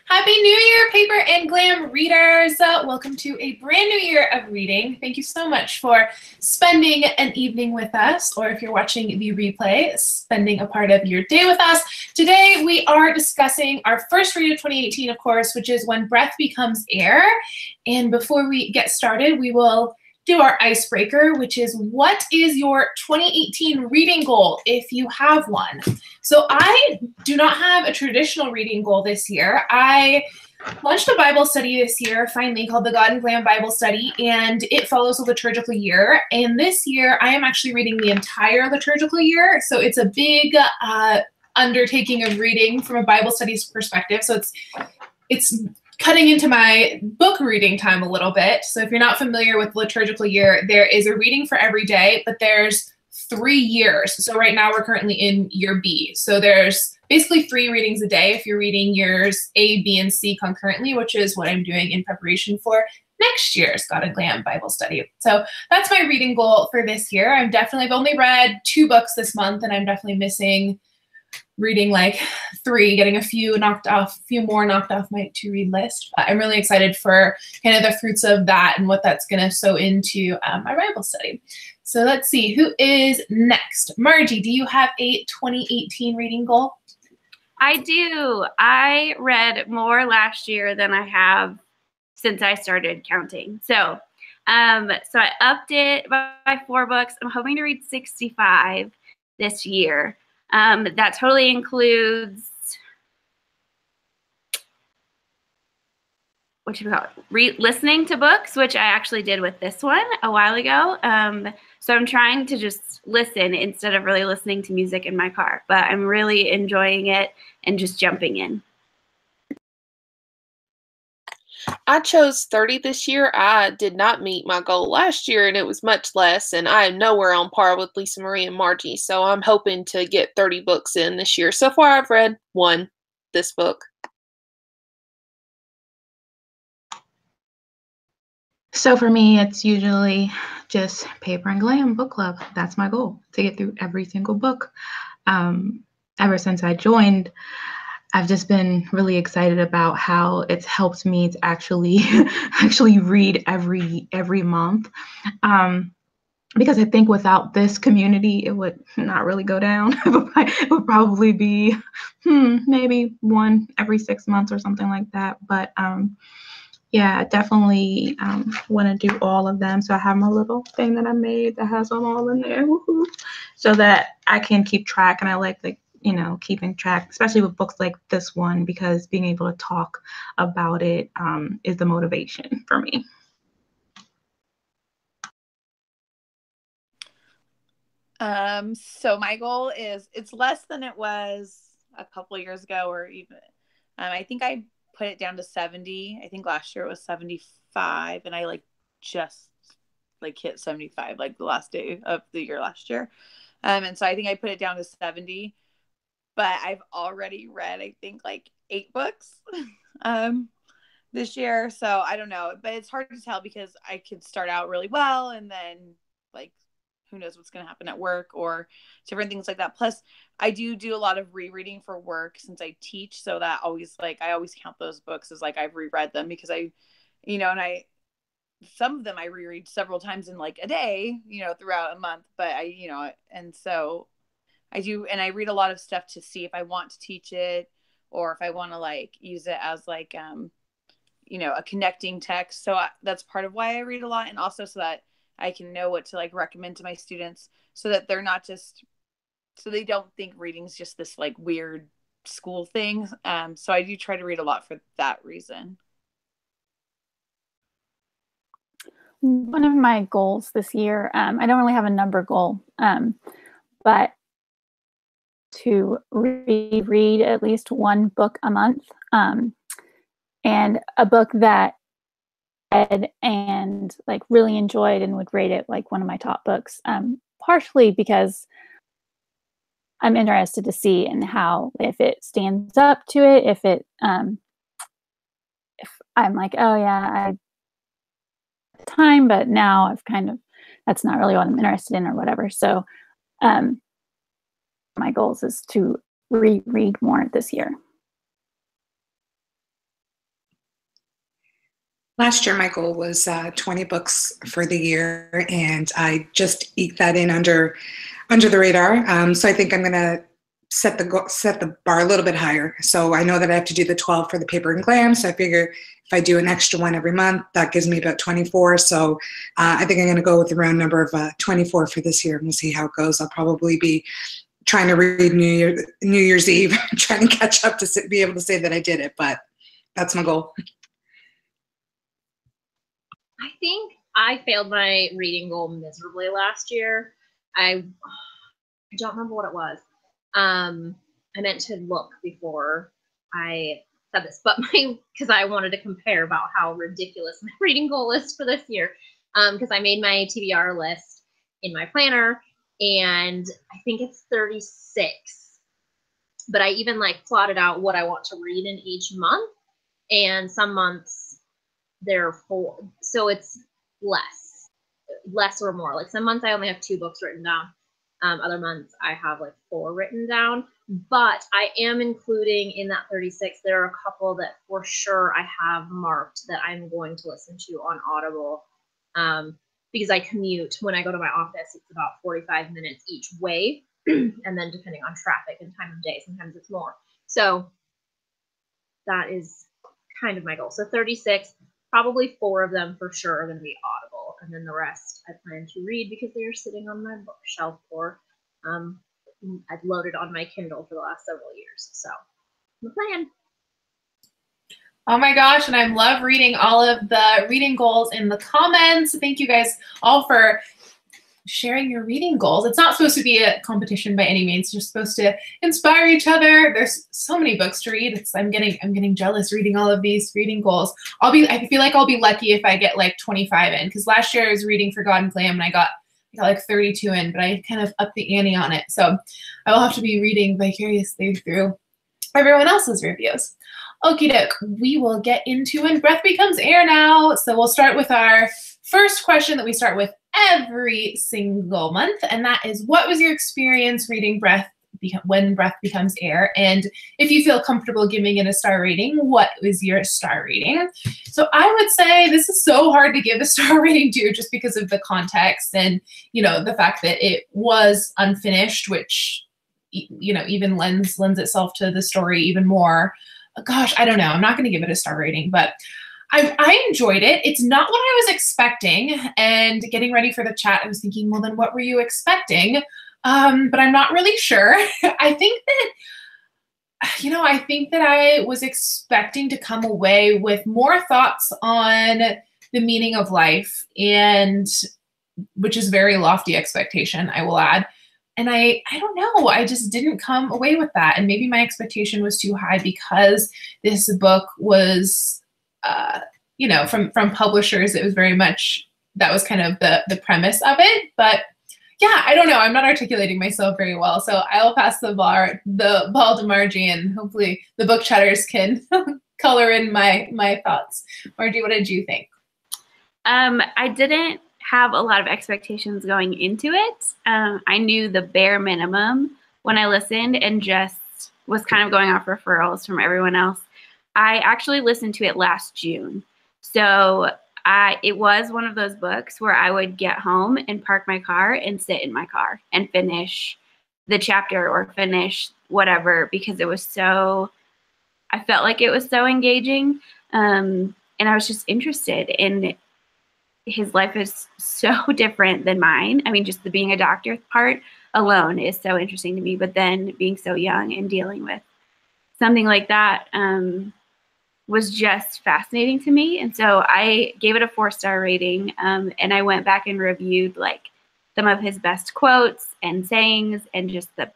Happy New Year, Paper and Glam readers! Welcome to a brand new year of reading. Thank you so much for spending an evening with us, or if you're watching the replay, spending a part of your day with us. Today we are discussing our first read of 2018, of course, which is When Breath Becomes Air. And before we get started, we will do our icebreaker, which is, what is your 2018 reading goal if you have one? So I do not have a traditional reading goal this year. I launched a Bible study this year, finally, called the God and Glam Bible Study, and it follows a liturgical year. And this year, I am actually reading the entire liturgical year. So it's a big undertaking of reading from a Bible studies perspective. So it's cutting into my book reading time a little bit. So if you're not familiar with liturgical year, there is a reading for every day, but there's 3 years. So right now we're currently in year B. So there's basically 3 readings a day if you're reading years A, B, and C concurrently, which is what I'm doing in preparation for next year's God and Glam Bible study. So that's my reading goal for this year. I've only read 2 books this month, and I'm definitely missing reading like 3, getting a few more knocked off my to-read list. But I'm really excited for kind of the fruits of that and what that's going to sow into my Bible study. So let's see, who is next? Margie, do you have a 2018 reading goal? I do. I read more last year than I have since I started counting. So I upped it by 4 books. I'm hoping to read 65 this year. That totally includes, listening to books, which I actually did with this one a while ago. So I'm trying to just listen instead of really listening to music in my car, but I'm really enjoying it and just jumping in. I chose 30 this year. I did not meet my goal last year, and it was much less, and I am nowhere on par with Lisa Marie and Margie, so I'm hoping to get 30 books in this year. So far, I've read 1 this book. So for me, it's usually just Paper and Glam Book Club. That's my goal, to get through every single book. Ever since I joined, I've just been really excited about how it's helped me to actually read every month. Because I think without this community, it would not really go down. It would probably be maybe 1 every 6 months or something like that. But yeah, I definitely want to do all of them. So I have my little thing that I made that has them all in there, so that I can keep track. And I like keeping track, especially with books like this one, because being able to talk about it is the motivation for me. So my goal is, it's less than it was a couple of years ago, or even, I think I put it down to 70. I think last year it was 75, and I just hit 75 the last day of the year last year. And so I think I put it down to 70. But I've already read, I think, 8 books this year. So I don't know. But it's hard to tell, because I could start out really well, and then, who knows what's going to happen at work or different things like that. Plus, I do a lot of rereading for work since I teach. So that always, I always count those books as I've reread them, because some of them I reread several times in a day, throughout a month. But and so I do, and I read a lot of stuff to see if I want to teach it, or if I want to use it as a connecting text. So that's part of why I read a lot, and also so that I can know what to recommend to my students, so that they're not so they don't think reading's just this weird school thing. So I do try to read a lot for that reason. One of my goals this year, I don't really have a number goal, but to reread at least 1 book a month, and a book that I read and really enjoyed and would rate it one of my top books, partially because I'm interested to see in how, if it stands up to it, if I'm oh yeah, I time, but now I've that's not really what I'm interested in, or whatever. So my goals is to reread more this year. Last year, my goal was 20 books for the year, and I just eked that in under the radar. So I think I'm going to set the bar a little bit higher. So I know that I have to do the 12 for the Paper and Glam. So I figure if I do an extra one every month, that gives me about 24. So I think I'm going to go with the round number of 24 for this year, and we'll see how it goes. I'll probably be trying to read New Year's Eve, trying to catch up to be able to say that I did it, but that's my goal. I think I failed my reading goal miserably last year. I don't remember what it was. I meant to look before I said this, but because I wanted to compare about how ridiculous my reading goal is for this year. Because I made my TBR list in my planner, and I think it's 36. But I even like plotted out what I want to read in each month, and some months there are 4, so it's less or more. Like some months I only have 2 books written down. Other months I have like 4 written down, but I am including in that 36, there are a couple that for sure I have marked that I'm going to listen to on Audible, because I commute. When I go to my office, it's about 45 minutes each way, and then depending on traffic and time of day, sometimes it's more. So that is kind of my goal. So 36, probably 4 of them for sure are going to be Audible, and then the rest I plan to read because they are sitting on my bookshelf, or I've loaded on my Kindle for the last several years. So the plan. Oh my gosh, and I love reading all of the reading goals in the comments. Thank you guys all for sharing your reading goals. It's not supposed to be a competition by any means. You're supposed to inspire each other. There's so many books to read. I'm getting jealous reading all of these reading goals. I feel like I'll be lucky if I get like 25 in, because last year I was reading for God and Glam and I got like 32 in, but I kind of upped the ante on it. So I will have to be reading vicariously through everyone else's reviews. Okie doke, we will get into When Breath Becomes Air now. So we'll start with our first question that we start with every single month, and that is, what was your experience reading When Breath Becomes Air? And if you feel comfortable giving it a star rating, what was your star rating? So I would say this is so hard to give a star rating to, just because of the context and, you know, the fact that it was unfinished, which, you know, even lends itself to the story even more. Gosh, I don't know. I'm not going to give it a star rating, but I enjoyed it. It's not what I was expecting. And getting ready for the chat, I was thinking, well, then what were you expecting? But I'm not really sure. I think that I was expecting to come away with more thoughts on the meaning of life, and which is very lofty expectation, I will add. And I don't know, I just didn't come away with that. And maybe my expectation was too high because this book was, you know, from publishers, it was very much, that was kind of the premise of it. But yeah, I don't know, I'm not articulating myself very well. So I'll pass the ball to Margie, and hopefully the book chatters can color in my thoughts. Margie, what did you think? I didn't have a lot of expectations going into it. I knew the bare minimum when I listened and just was kind of going off referrals from everyone else. I actually listened to it last June. So it was one of those books where I would get home and park my car and sit in my car and finish the chapter or finish whatever, because it was so, I felt like it was so engaging. And I was just interested in, his life is so different than mine. I mean, just the being a doctor part alone is so interesting to me, but then being so young and dealing with something like that was just fascinating to me. And so I gave it a 4-star rating, and I went back and reviewed like some of his best quotes and sayings and just the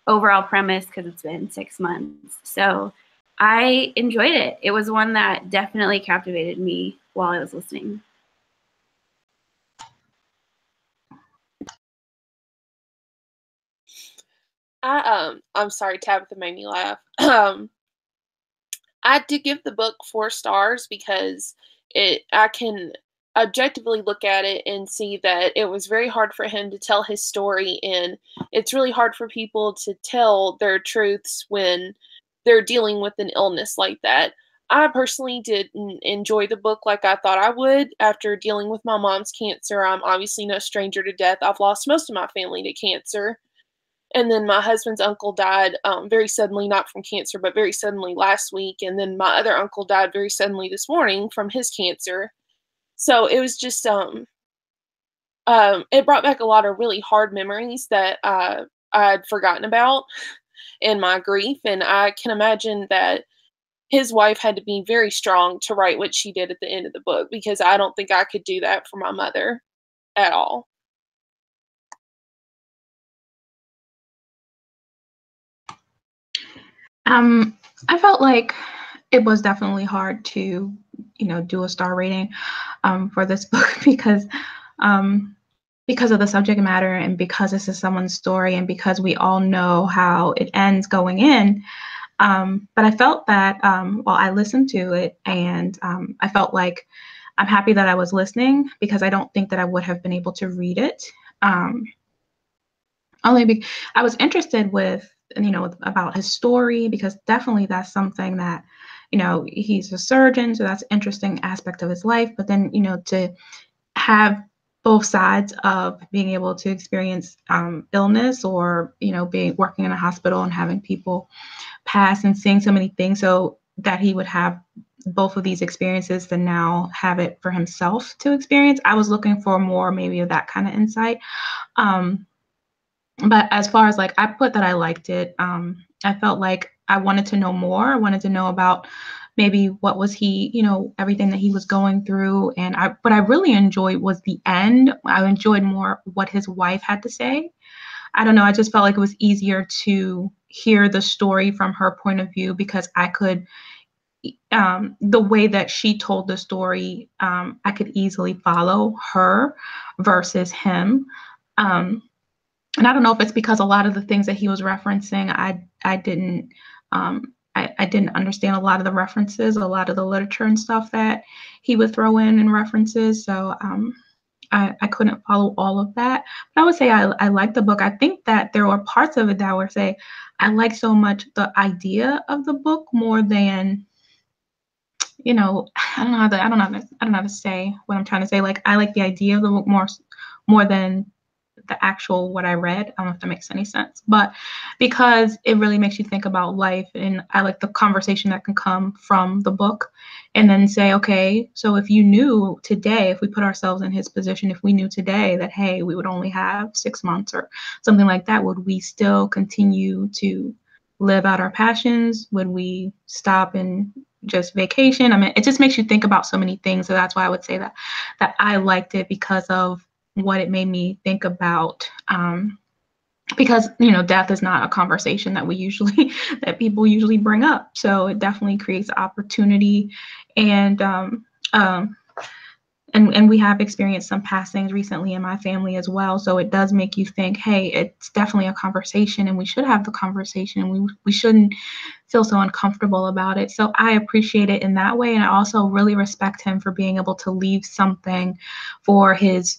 overall premise, because it's been 6 months. So I enjoyed it. It was one that definitely captivated me while I was listening. I'm sorry, Tabitha made me laugh. I did give the book 4 stars because I can objectively look at it and see that it was very hard for him to tell his story, and it's really hard for people to tell their truths when they're dealing with an illness like that. I personally didn't enjoy the book like I thought I would. After dealing with my mom's cancer, I'm obviously no stranger to death. I've lost most of my family to cancer. And then my husband's uncle died very suddenly, not from cancer, but very suddenly last week. And then my other uncle died very suddenly this morning from his cancer. So it was just, it brought back a lot of really hard memories that I'd forgotten about in my grief. And I can imagine that his wife had to be very strong to write what she did at the end of the book, because I don't think I could do that for my mother at all. I felt like it was definitely hard to, do a star rating for this book because of the subject matter and because this is someone's story and because we all know how it ends going in. But I felt that, I listened to it and I felt like I'm happy that I was listening because I don't think that I would have been able to read it. I was interested with, about his story because definitely that's something that, he's a surgeon, so that's an interesting aspect of his life. But then, to have both sides of being able to experience illness or, being working in a hospital and having people pass and seeing so many things, so that he would have both of these experiences to now have it for himself to experience. I was looking for more maybe of that kind of insight. But as far as I put that I liked it, I felt like I wanted to know more. I wanted to know about maybe what was he, everything that he was going through. And what I really enjoyed was the end. I enjoyed more what his wife had to say. I don't know. I just felt like it was easier to hear the story from her point of view because I could, the way that she told the story, I could easily follow her versus him. And I don't know if it's because a lot of the things that he was referencing, I didn't I didn't understand a lot of the references, a lot of the literature and stuff that he would throw in references. So I couldn't follow all of that. But I would say I liked the book. I think that there were parts of it that I would say I like so much the idea of the book more than, I don't know how to say what I'm trying to say. I like the idea of the book more than the actual what I read. I don't know if that makes any sense, but because it really makes you think about life, and I like the conversation that can come from the book, and then say, okay, so if you knew today, if we put ourselves in his position, if we knew today that, hey, we would only have 6 months or something like that, would we still continue to live out our passions? Would we stop and just vacation? I mean, it just makes you think about so many things. So that's why I would say that I liked it because of what it made me think about, because death is not a conversation that that people usually bring up. So it definitely creates opportunity, and we have experienced some passings recently in my family as well. So it does make you think, hey, it's definitely a conversation, and we should have the conversation, and we shouldn't feel so uncomfortable about it. So I appreciate it in that way, and I also really respect him for being able to leave something for his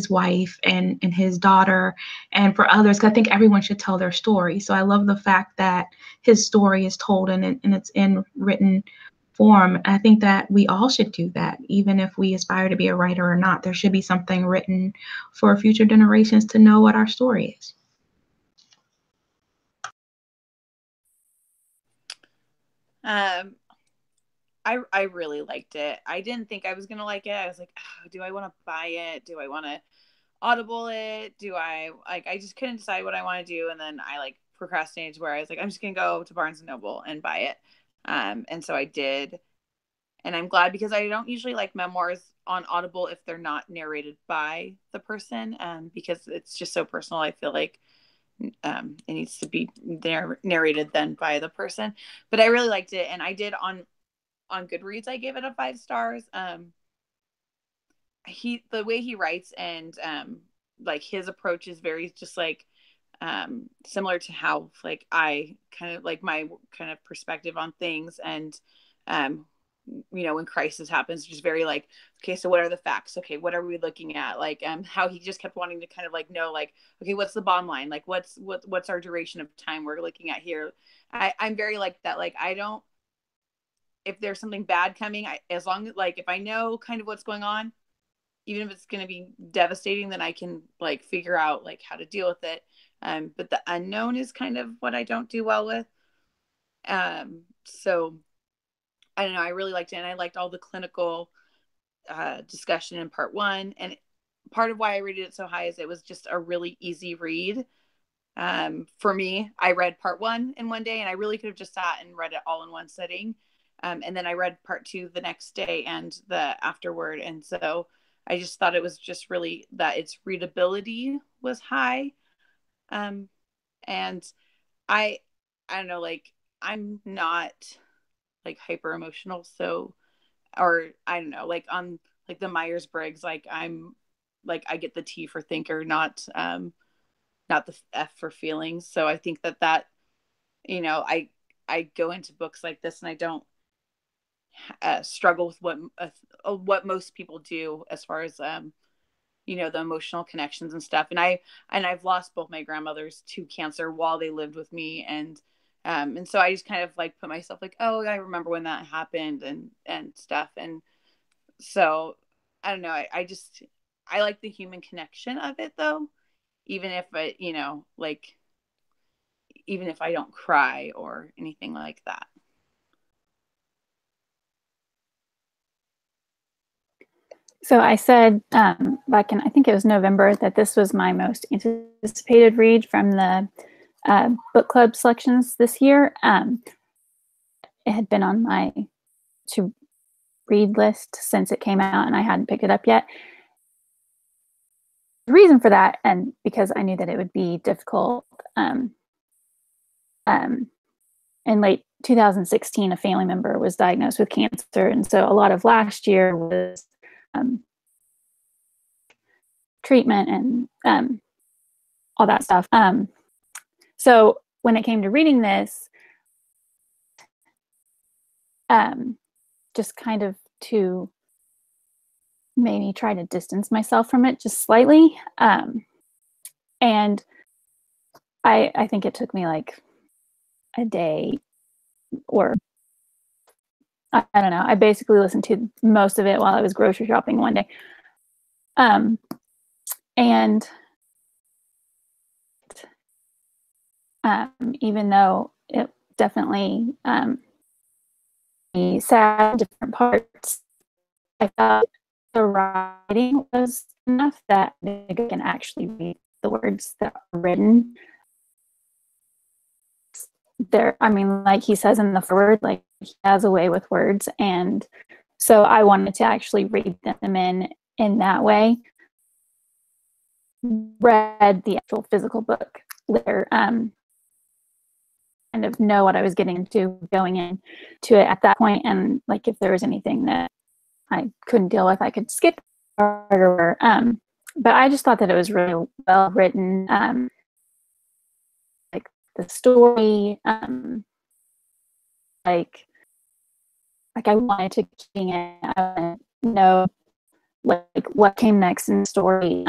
wife and his daughter and for others. I think everyone should tell their story. So I love the fact that his story is told and it's in written form. I think that we all should do that, even if we aspire to be a writer or not. There should be something written for future generations to know what our story is. I really liked it. I didn't think I was gonna like it. I was like, oh, do I want to buy it? Do I want to Audible it? Do I I just couldn't decide what I want to do, and then I procrastinated to where I was like, I'm just gonna go to Barnes and Noble and buy it. And so I did, and I'm glad because I don't usually like memoirs on Audible if they're not narrated by the person, because it's just so personal. I feel like it needs to be narrated then by the person. But I really liked it, and I did on Goodreads, I gave it a 5 stars. The way he writes and his approach is very just similar to how I kind of my kind of perspective on things, and when crisis happens, just very okay, so what are the facts? Okay, what are we looking at? How he just kept wanting to kind of know okay, what's the bottom line? What's our duration of time we're looking at here? I'm very like that. I don't. if there's something bad coming, as long as like, if I know kind of what's going on, even if it's going to be devastating, then I can like figure out like how to deal with it. But the unknown is kind of what I don't do well with. So I don't know. I really liked it. And I liked all the clinical discussion in part 1. And part of why I rated it so high is it was just a really easy read. For me, I read part 1 in one day, and I really could have just sat and read it all in one sitting. And then I read part 2 the next day and the afterward. And so I just thought it was just really that its readability was high. And I don't know, like, I'm not like hyper emotional. So, or I don't know, like on like the Myers-Briggs, like I'm like, I get the T for thinker, not the F for feelings. So I think that, you know, I go into books like this and I don't struggle with what most people do as far as, you know, the emotional connections and stuff. And I've lost both my grandmothers to cancer while they lived with me. And so I just kind of like put myself like, oh, I remember when that happened and stuff. And so I don't know. I like the human connection of it though. Even if I, you know, like, even if I don't cry or anything like that. So I said back in, I think it was November, that this was my most anticipated read from the book club selections this year. It had been on my to read list since it came out, and I hadn't picked it up yet. The reason for that, and because I knew that it would be difficult, in late 2016, a family member was diagnosed with cancer, and so a lot of last year was treatment and all that stuff. So when it came to reading this, just kind of to maybe try to distance myself from it just slightly. And I think it took me like a day, or I don't know. I basically listened to most of it while I was grocery shopping one day. And even though it definitely sad different parts, I thought the writing was enough that I can actually read the words that are written there. I mean, like he says in the foreword, like he has a way with words, and so I wanted to actually read them in that way. Read the actual physical book later, kind of know what I was getting into going into it at that point, and like if there was anything that I couldn't deal with, I could skip part or but I just thought that it was really well written. Like the story, like I wanted to keep it. I wanted to know like what came next in the story.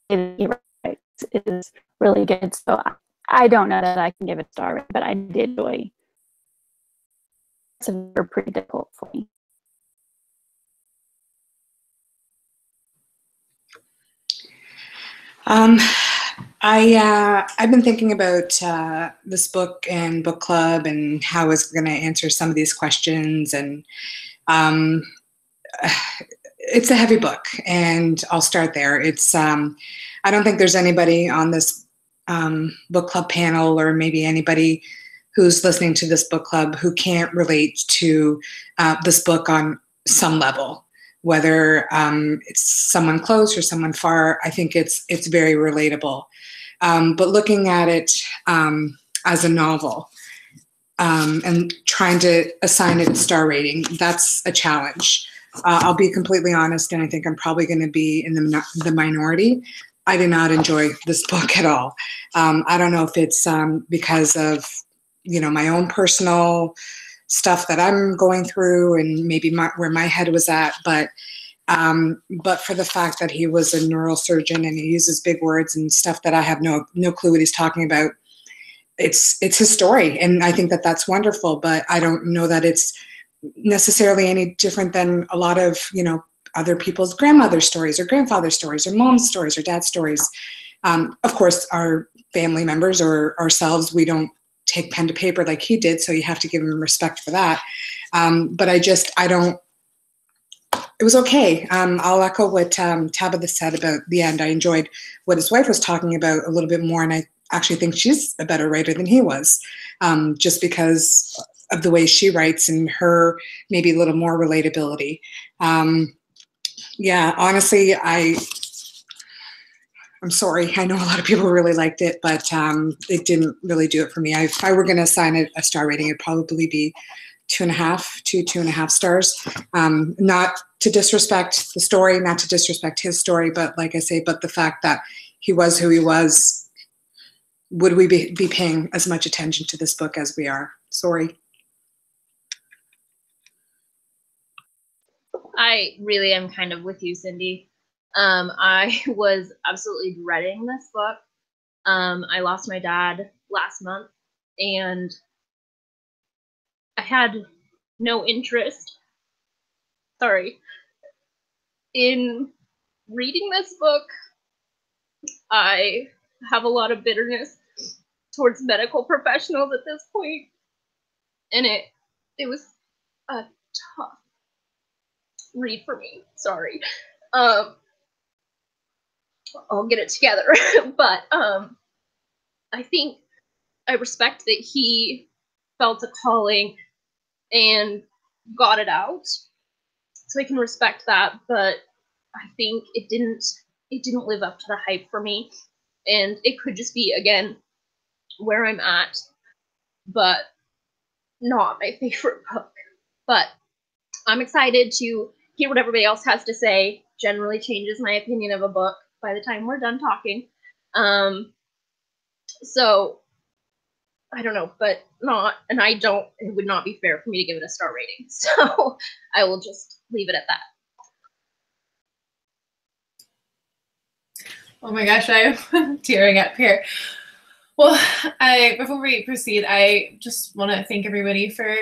It is really good. So I don't know that I can give it a star, but I did enjoy. It's pretty difficult for me. I've been thinking about this book and book club and how I was going to answer some of these questions, and it's a heavy book, and I'll start there. It's I don't think there's anybody on this book club panel, or maybe anybody who's listening to this book club, who can't relate to this book on some level. Whether it's someone close or someone far, I think it's very relatable. But looking at it as a novel and trying to assign it a star rating, that's a challenge. I'll be completely honest, and I think I'm probably going to be in the minority. I did not enjoy this book at all. I don't know if it's because of, you know, my own personal stuff that I'm going through, and maybe where my head was at, but for the fact that he was a neurosurgeon and he uses big words and stuff that I have no clue what he's talking about, it's his story, and I think that that's wonderful. But I don't know that it's necessarily any different than a lot of, you know, other people's grandmother stories or grandfather stories or mom's stories or dad's stories. Of course, our family members or ourselves, we don't take pen to paper like he did, so you have to give him respect for that. But I don't. It was okay. I'll echo what Tabitha said about the end. I enjoyed what his wife was talking about a little bit more, and I actually think she's a better writer than he was, just because of the way she writes and her maybe a little more relatability. Yeah, honestly, I'm sorry. I know a lot of people really liked it, but it didn't really do it for me. If I were going to assign it a star rating, it'd probably be 2.5 stars. Not to disrespect the story, not to disrespect his story, but like I say, but the fact that he was who he was, would we be paying as much attention to this book as we are? Sorry. I really am kind of with you, Cindy. I was absolutely dreading this book. I lost my dad last month, and I had no interest, in reading this book. I have a lot of bitterness towards medical professionals at this point, and it was a tough read for me. Sorry. I'll get it together. But I think I respect that he felt a calling and got it out, so I can respect that. But I think it didn't live up to the hype for me, and it could just be, again, where I'm at, but not my favorite book. But I'm excited to hear what everybody else has to say. Generally changes my opinion of a book by the time we're done talking. So I don't know, but it would not be fair for me to give it a star rating. So I will just leave it at that. Oh my gosh, I'm tearing up here. Well, before we proceed, I just want to thank everybody for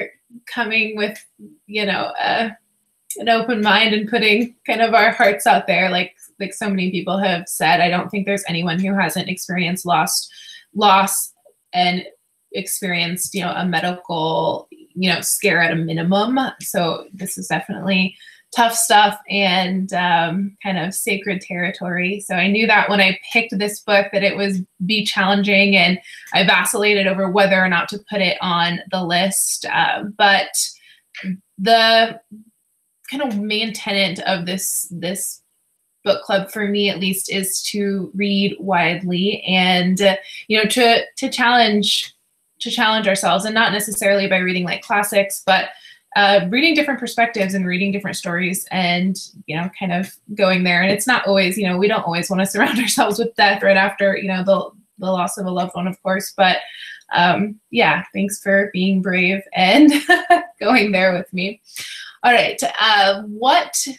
coming with, you know, an open mind and putting kind of our hearts out there. Like so many people have said, I don't think there's anyone who hasn't experienced loss and experienced, you know, a medical, you know, scare at a minimum. So this is definitely tough stuff and kind of sacred territory. So I knew that when I picked this book that it was be challenging, and I vacillated over whether or not to put it on the list. But the kind of main tenet of this book club, for me at least, is to read widely and you know, to challenge ourselves, and not necessarily by reading like classics, but reading different perspectives and reading different stories, and, you know, kind of going there. And it's not always, you know, we don't always want to surround ourselves with death right after, you know, the loss of a loved one, of course. But yeah, thanks for being brave and going there with me. All right,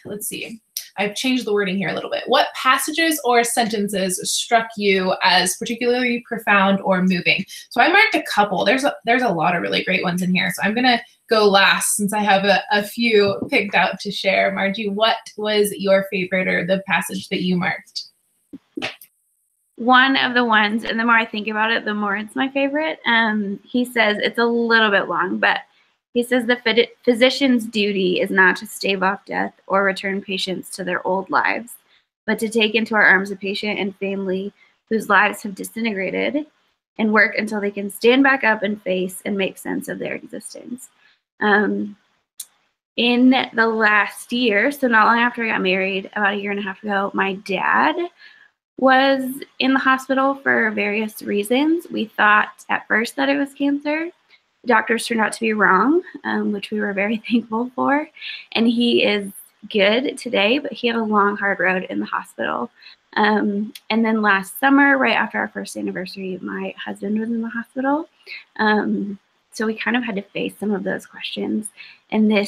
let's see. I've changed the wording here a little bit. What passages or sentences struck you as particularly profound or moving? So I marked a couple. There's a lot of really great ones in here. So I'm gonna go last since I have a few picked out to share. Margie, what was your favorite, or the passage that you marked? One of the ones, and the more I think about it, the more it's my favorite. He says, it's a little bit long, but he says the physician's duty is not to stave off death or return patients to their old lives, but to take into our arms a patient and family whose lives have disintegrated and work until they can stand back up and face and make sense of their existence. In the last year, so not long after I got married, about 1.5 years ago, my dad was in the hospital for various reasons. We thought at first that it was cancer. Doctors turned out to be wrong, which we were very thankful for. And he is good today, but he had a long, hard road in the hospital. And then last summer, right after our first anniversary, my husband was in the hospital. So we kind of had to face some of those questions. And I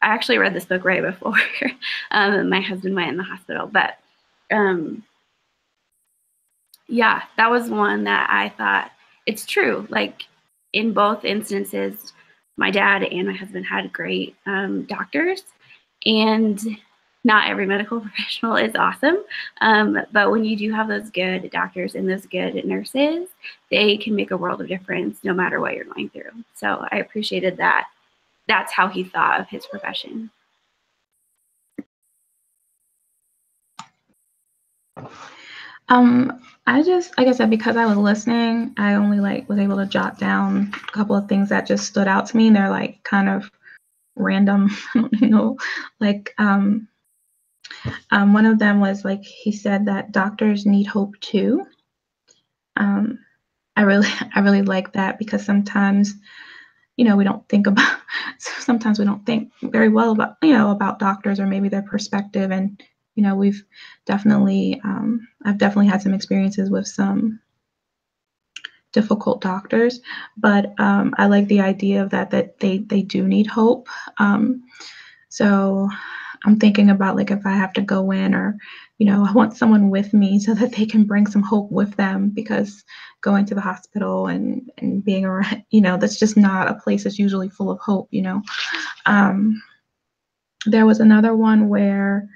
actually read this book right before my husband went in the hospital. But yeah, that was one that I thought it's true. Like in both instances, my dad and my husband had great doctors, and not every medical professional is awesome. But when you do have those good doctors and those good nurses, they can make a world of difference no matter what you're going through. So I appreciated that. That's how he thought of his profession. I just, like I said, because I was listening, I only was able to jot down a couple of things that just stood out to me. They're like kind of random, like one of them was like, he said that doctors need hope too. I really like that, because sometimes, we don't think about, sometimes we don't think very well about, about doctors or maybe their perspective. And, we've definitely, I've definitely had some experiences with some difficult doctors, but I like the idea of that they do need hope. So I'm thinking about, like, if I have to go in, or, I want someone with me so that they can bring some hope with them, because going to the hospital and being around, that's just not a place that's usually full of hope, There was another one where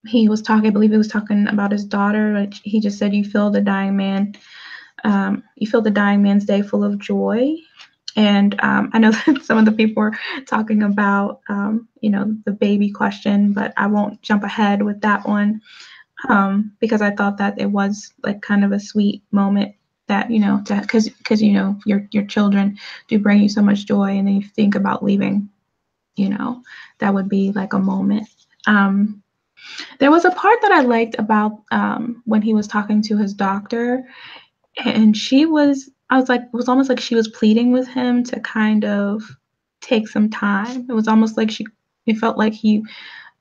he was talking, I believe he was talking about his daughter. Like, he just said, you feel the dying man's day full of joy. And I know that some of the people were talking about, the baby question, but I won't jump ahead with that one, because I thought that it was like kind of a sweet moment that, because your children do bring you so much joy, and then you think about leaving, that would be like a moment. There was a part that I liked about when he was talking to his doctor, and it was almost like she was pleading with him to kind of take some time. It was almost like it felt like he,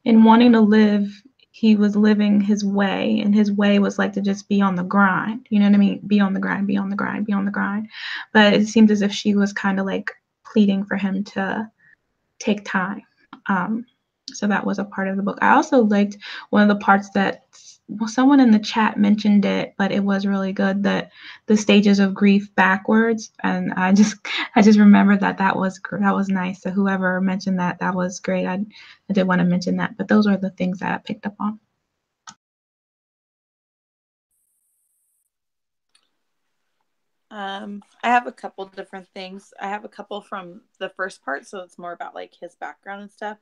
in wanting to live, he was living his way, and his way was like to just be on the grind. You know what I mean? Be on the grind, be on the grind, be on the grind. But it seemed as if she was kind of like pleading for him to take time. So that was a part of the book. I also liked one of the parts that, well, someone in the chat mentioned it, but it was really good, that the stages of grief backwards. And I just remembered that was nice. So whoever mentioned that was great. I did want to mention that, but those are the things that I picked up on. I have a couple different things. I have a couple from the first part, so it's more about like his background and stuff.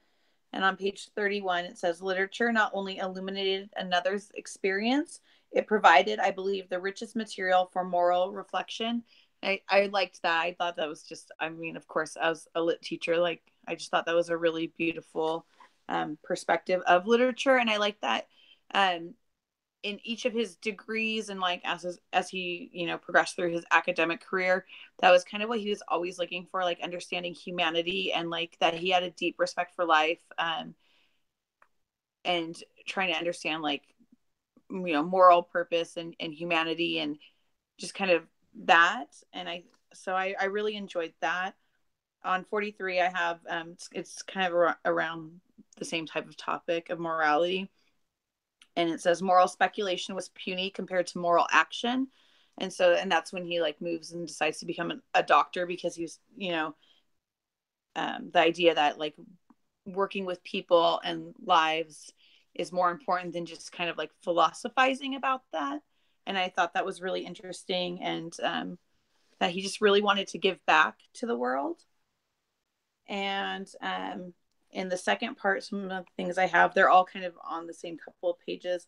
And on page 31, it says, literature not only illuminated another's experience, it provided, I believe, the richest material for moral reflection. I liked that. I thought that was just, I mean, of course, as a lit teacher, like, I just thought that was a really beautiful perspective of literature. And I like that in each of his degrees, and like as he progressed through his academic career, that was kind of what he was always looking for, like understanding humanity, and like that he had a deep respect for life, and trying to understand like moral purpose and humanity, and just kind of that. And I really enjoyed that. On 43, I have it's kind of around the same type of topic of morality. And it says moral speculation was puny compared to moral action. And that's when he like moves and decides to become a doctor, because he's, the idea that like working with people and lives is more important than just kind of like philosophizing about that. And I thought that was really interesting, and that he just really wanted to give back to the world. And in the second part, some of the things I have, they're all kind of on the same couple of pages.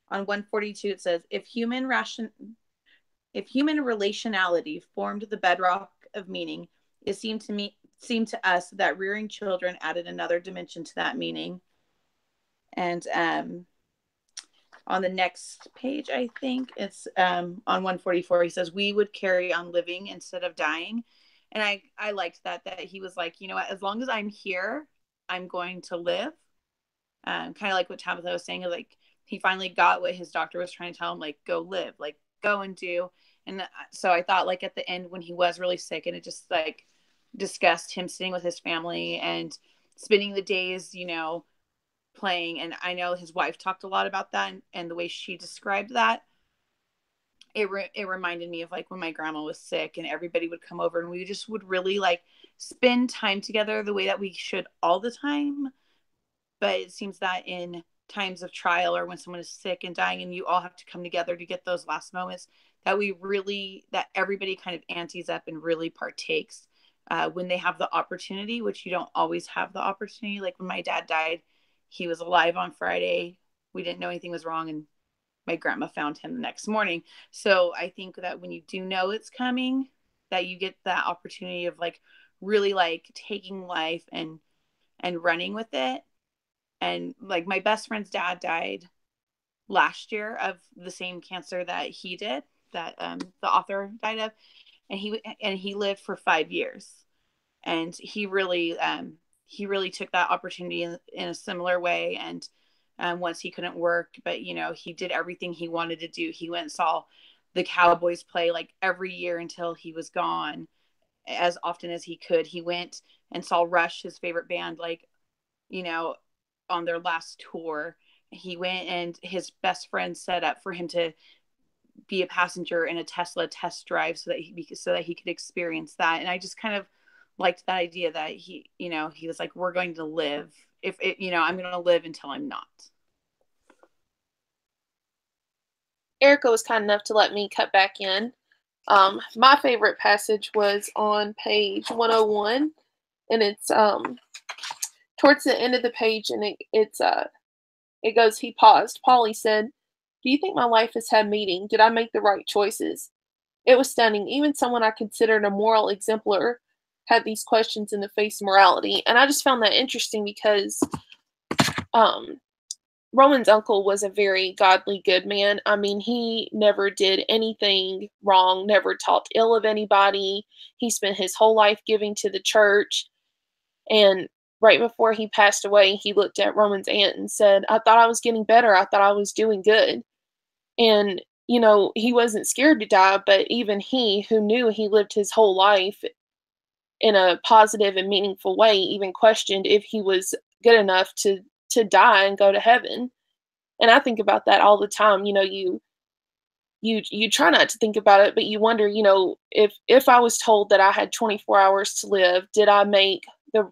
On 142, it says, if human relationality formed the bedrock of meaning, it seemed to us that rearing children added another dimension to that meaning. And on the next page, I think it's on 144, he says, we would carry on living instead of dying. And I liked that he was like, as long as I'm here, I'm going to live. Kind of like what Tabitha was saying, like he finally got what his doctor was trying to tell him, like, go live, like go and do. And so I thought, like, at the end when he was really sick, and it just like discussed him sitting with his family and spending the days, playing. And I know his wife talked a lot about that, and the way she described that. it reminded me of like when my grandma was sick and everybody would come over and we just would really like spend time together the way that we should all the time. But it seems that in times of trial or when someone is sick and dying and you all have to come together to get those last moments, that everybody kind of antes up and really partakes when they have the opportunity, which you don't always have the opportunity. Like when my dad died, he was alive on Friday. We didn't know anything was wrong, and my grandma found him the next morning. So I think that when you do know it's coming, that you get that opportunity of like really like taking life and running with it. And like my best friend's dad died last year of the same cancer that he did, that the author died of, and he lived for 5 years, and he really took that opportunity in a similar way. And once he couldn't work, but you know, he did everything he wanted to do. He went and saw the Cowboys play like every year until he was gone, as often as he could. He went and saw Rush, his favorite band, like, you know, on their last tour. He went and his best friend set up for him to be a passenger in a Tesla test drive so that he could experience that. And I just kind of liked that idea that he, you know, he was like, we're going to live. I'm going to live until I'm not. Erica was kind enough to let me cut back in. My favorite passage was on page 101, and it's towards the end of the page, and it goes, he paused. Polly said, "Do you think my life has had meaning? Did I make the right choices?" It was stunning. Even someone I considered a moral exemplar had these questions in the face of morality. And I just found that interesting because Roman's uncle was a very godly, good man. I mean, he never did anything wrong, never talked ill of anybody. He spent his whole life giving to the church. And right before he passed away, he looked at Roman's aunt and said, "I thought I was getting better. I thought I was doing good." And, you know, he wasn't scared to die, but even he, who knew he lived his whole life in a positive and meaningful way, even questioned if he was good enough to die and go to heaven. And I think about that all the time. You know, you try not to think about it, but you wonder, you know, if I was told that I had 24 hours to live, did I make the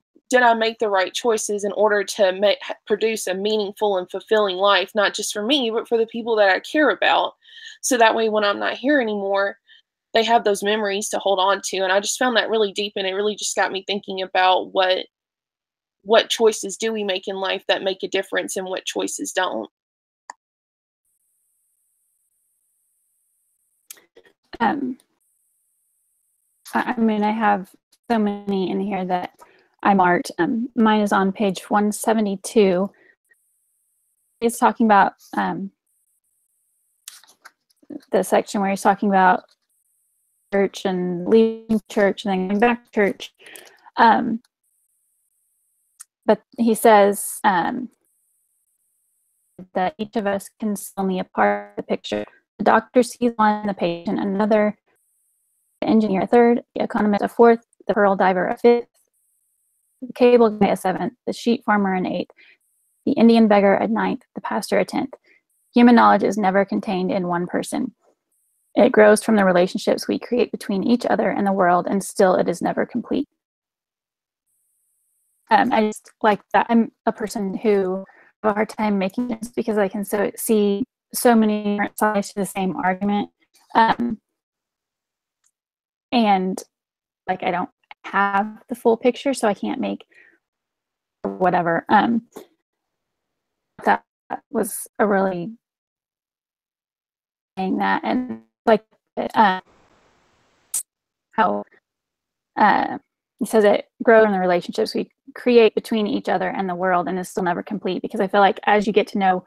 right choices in order to produce a meaningful and fulfilling life, not just for me, but for the people that I care about? So that way, when I'm not here anymore, they have those memories to hold on to. And I just found that really deep, and it really just got me thinking about what choices do we make in life that make a difference and what choices don't. I mean, I have so many in here that I marked. Mine is on page 172. It's talking about the section where he's talking about church and leaving church and then going back to church. But he says that each of us can see only a part of the picture. The doctor sees one, the patient another, the engineer a third, the economist a fourth, the pearl diver a fifth, the cable guy a seventh, the sheep farmer an eighth, the Indian beggar a ninth, the pastor a tenth. Human knowledge is never contained in one person. It grows from the relationships we create between each other and the world, and still it is never complete. I just like that. I'm a person who have a hard time making this because I can see so many different sides to the same argument. And like, I don't have the full picture, so I can't make whatever. That was a really saying that, and like how he says it grows in the relationships we create between each other and the world, and is still never complete, because I feel like as you get to know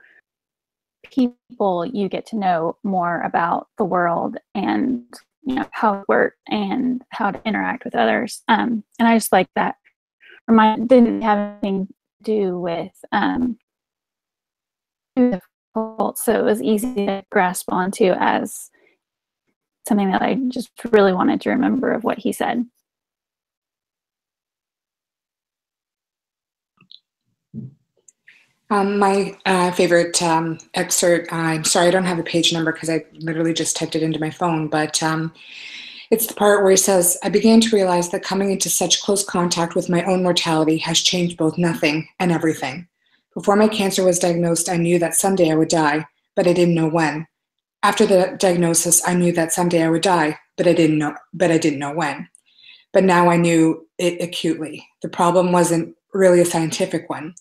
people, you get to know more about the world and, you know, how it works and how to interact with others. And I just like that. Mine didn't have anything to do with difficult, so it was easy to grasp onto as something that I just really wanted to remember of what he said. My favorite excerpt, I'm sorry I don't have a page number because I literally just typed it into my phone, but it's the part where he says, I began to realize that coming into such close contact with my own mortality has changed both nothing and everything. Before my cancer was diagnosed, I knew that someday I would die, but I didn't know when. After the diagnosis, I knew that someday I would die, but I didn't know when. But now I knew it acutely. The problem wasn't really a scientific one.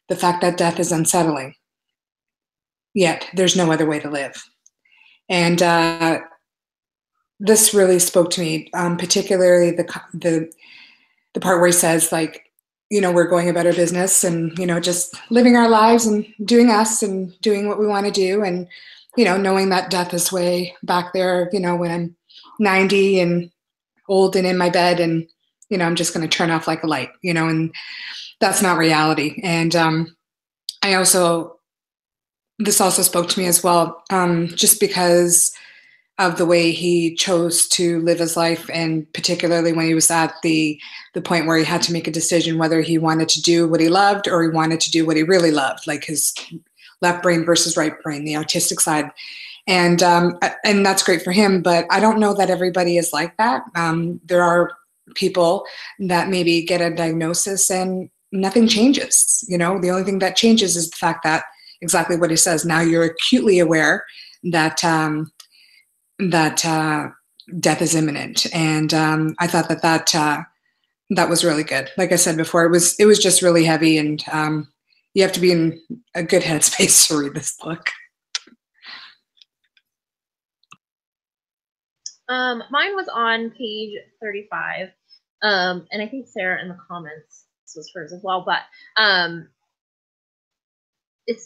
The fact that death is unsettling. Yet there's no other way to live. And this really spoke to me, particularly the part where he says, like, you know, we're going about our business and, you know, just living our lives and doing us and doing what we want to do. And, you know, knowing that death is way back there, you know, when I'm 90 and old and in my bed and, you know, I'm just going to turn off like a light, you know, and that's not reality. And this also spoke to me as well, just because of the way he chose to live his life, and particularly when he was at the point where he had to make a decision whether he wanted to do what he loved or he wanted to do what he really loved, like his left brain versus right brain, the artistic side. And that's great for him, but I don't know that everybody is like that. There are people that maybe get a diagnosis and nothing changes. You know, the only thing that changes is the fact that exactly what he says. Now you're acutely aware that death is imminent, and I thought that was really good. Like I said before, it was just really heavy, and you have to be in a good headspace to read this book. Mine was on page 35, and I think Sarah in the comments, this was hers as well, but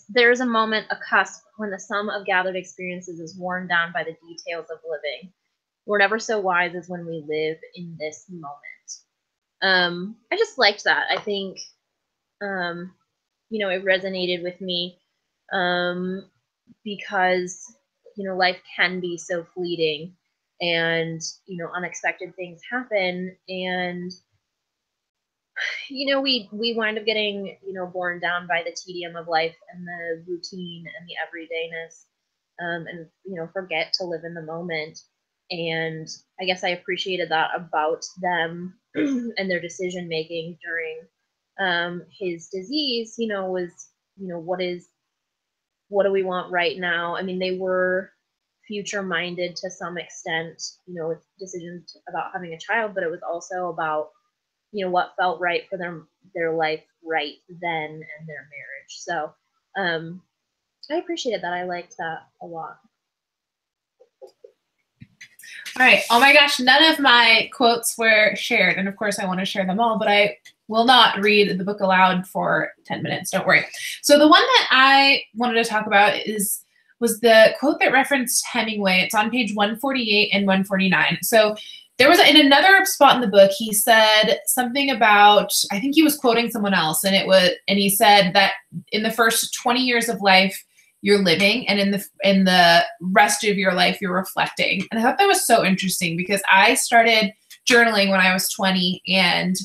there's a moment, a cusp, when the sum of gathered experiences is worn down by the details of living. We're never so wise as when we live in this moment. I just liked that. I think, you know, it resonated with me because, you know, life can be so fleeting, and, you know, unexpected things happen, and, you know, we wind up getting, you know, borne down by the tedium of life and the routine and the everydayness, and, you know, forget to live in the moment. And I guess I appreciated that about them and their decision making during his disease, you know, was, you know, what do we want right now? I mean, they were future minded to some extent, you know, with decisions about having a child, but it was also about, you know, what felt right for their life right then and their marriage. So I appreciated that. I liked that a lot. All right. Oh my gosh, none of my quotes were shared. And of course I want to share them all, but I will not read the book aloud for 10 minutes. Don't worry. So the one that I wanted to talk about was the quote that referenced Hemingway. It's on page 148 and 149. So there was in another spot in the book, he said something about, I think he was quoting someone else, and he said that in the first 20 years of life, you're living, and in the rest of your life, you're reflecting. And I thought that was so interesting because I started journaling when I was 20, and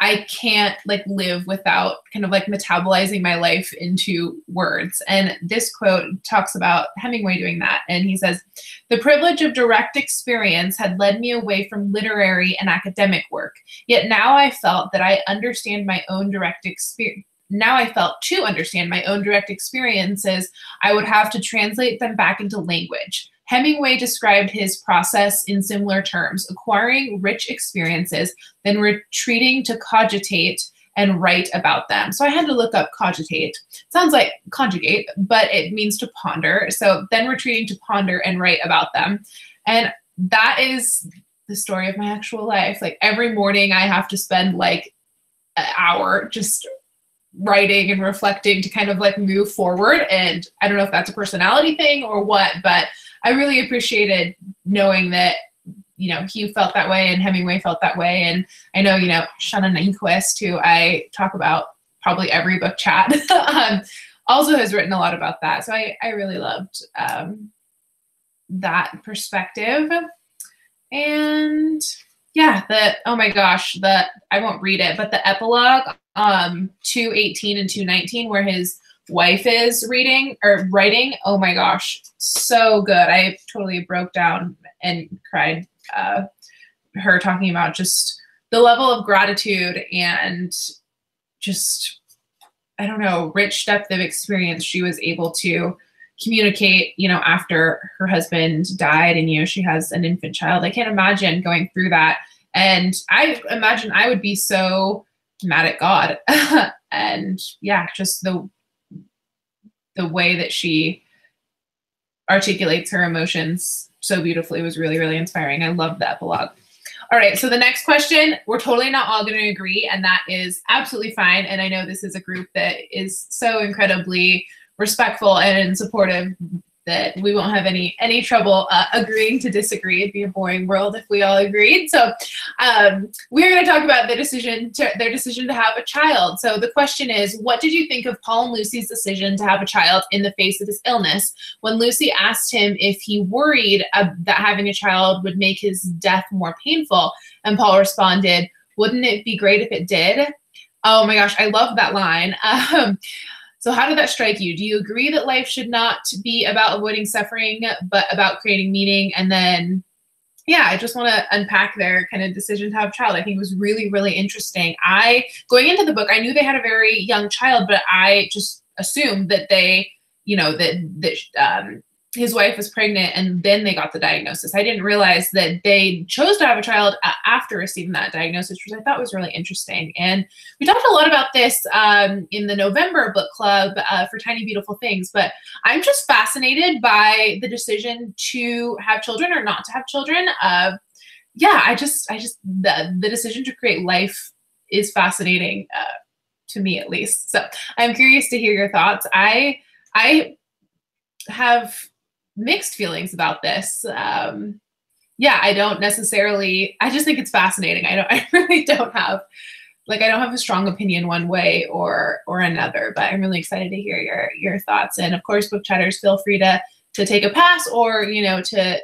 I can't like live without kind of like metabolizing my life into words. And this quote talks about Hemingway doing that. And he says, "The privilege of direct experience had led me away from literary and academic work. Yet now I felt that I understand my own direct experience. Now I felt to understand my own direct experiences, I would have to translate them back into language. Hemingway described his process in similar terms, acquiring rich experiences, then retreating to cogitate and write about them." So I had to look up cogitate. Sounds like conjugate, but it means to ponder. So then retreating to ponder and write about them. And that is the story of my actual life. Like every morning I have to spend like an hour just writing and reflecting to kind of like move forward. And I don't know if that's a personality thing or what, but I really appreciated knowing that, you know, he felt that way and Hemingway felt that way. And I know, you know, Shanna Nyquist, who I talk about probably every book chat, also has written a lot about that. So I really loved that perspective. And yeah, oh my gosh, I won't read it, but the epilogue 218 and 219, where his wife is reading or writing. Oh my gosh, so good. I totally broke down and cried. Her talking about just the level of gratitude and just, I don't know, rich depth of experience she was able to communicate, after her husband died and, she has an infant child. I can't imagine going through that. And I imagine I would be so mad at God. And yeah, just the way that she articulates her emotions so beautifully was really, really inspiring. I loved the epilogue. All right, so the next question, we're totally not all going to agree, and that is absolutely fine. And I know this is a group that is so incredibly respectful and supportive that we won't have any trouble agreeing to disagree. It'd be a boring world if we all agreed. So we're going to talk about their decision to have a child. So the question is, what did you think of Paul and Lucy's decision to have a child in the face of his illness? When Lucy asked him if he worried that having a child would make his death more painful, and Paul responded, "Wouldn't it be great if it did?" Oh my gosh, I love that line. So how did that strike you? Do you agree that life should not be about avoiding suffering, but about creating meaning? And then, yeah, I just want to unpack their kind of decision to have a child. I think it was really, really interesting. Going into the book, I knew they had a very young child, but I just assumed that they, that his wife was pregnant and then they got the diagnosis. I didn't realize that they chose to have a child after receiving that diagnosis, which I thought was really interesting. And we talked a lot about this in the November book club for Tiny Beautiful Things, but I'm just fascinated by the decision to have children or not to have children. The decision to create life is fascinating to me, at least. So I'm curious to hear your thoughts. I have mixed feelings about this. I don't necessarily, I just think it's fascinating. I really don't have a strong opinion one way or another, but I'm really excited to hear your thoughts. And of course, book chatters, feel free to take a pass or, to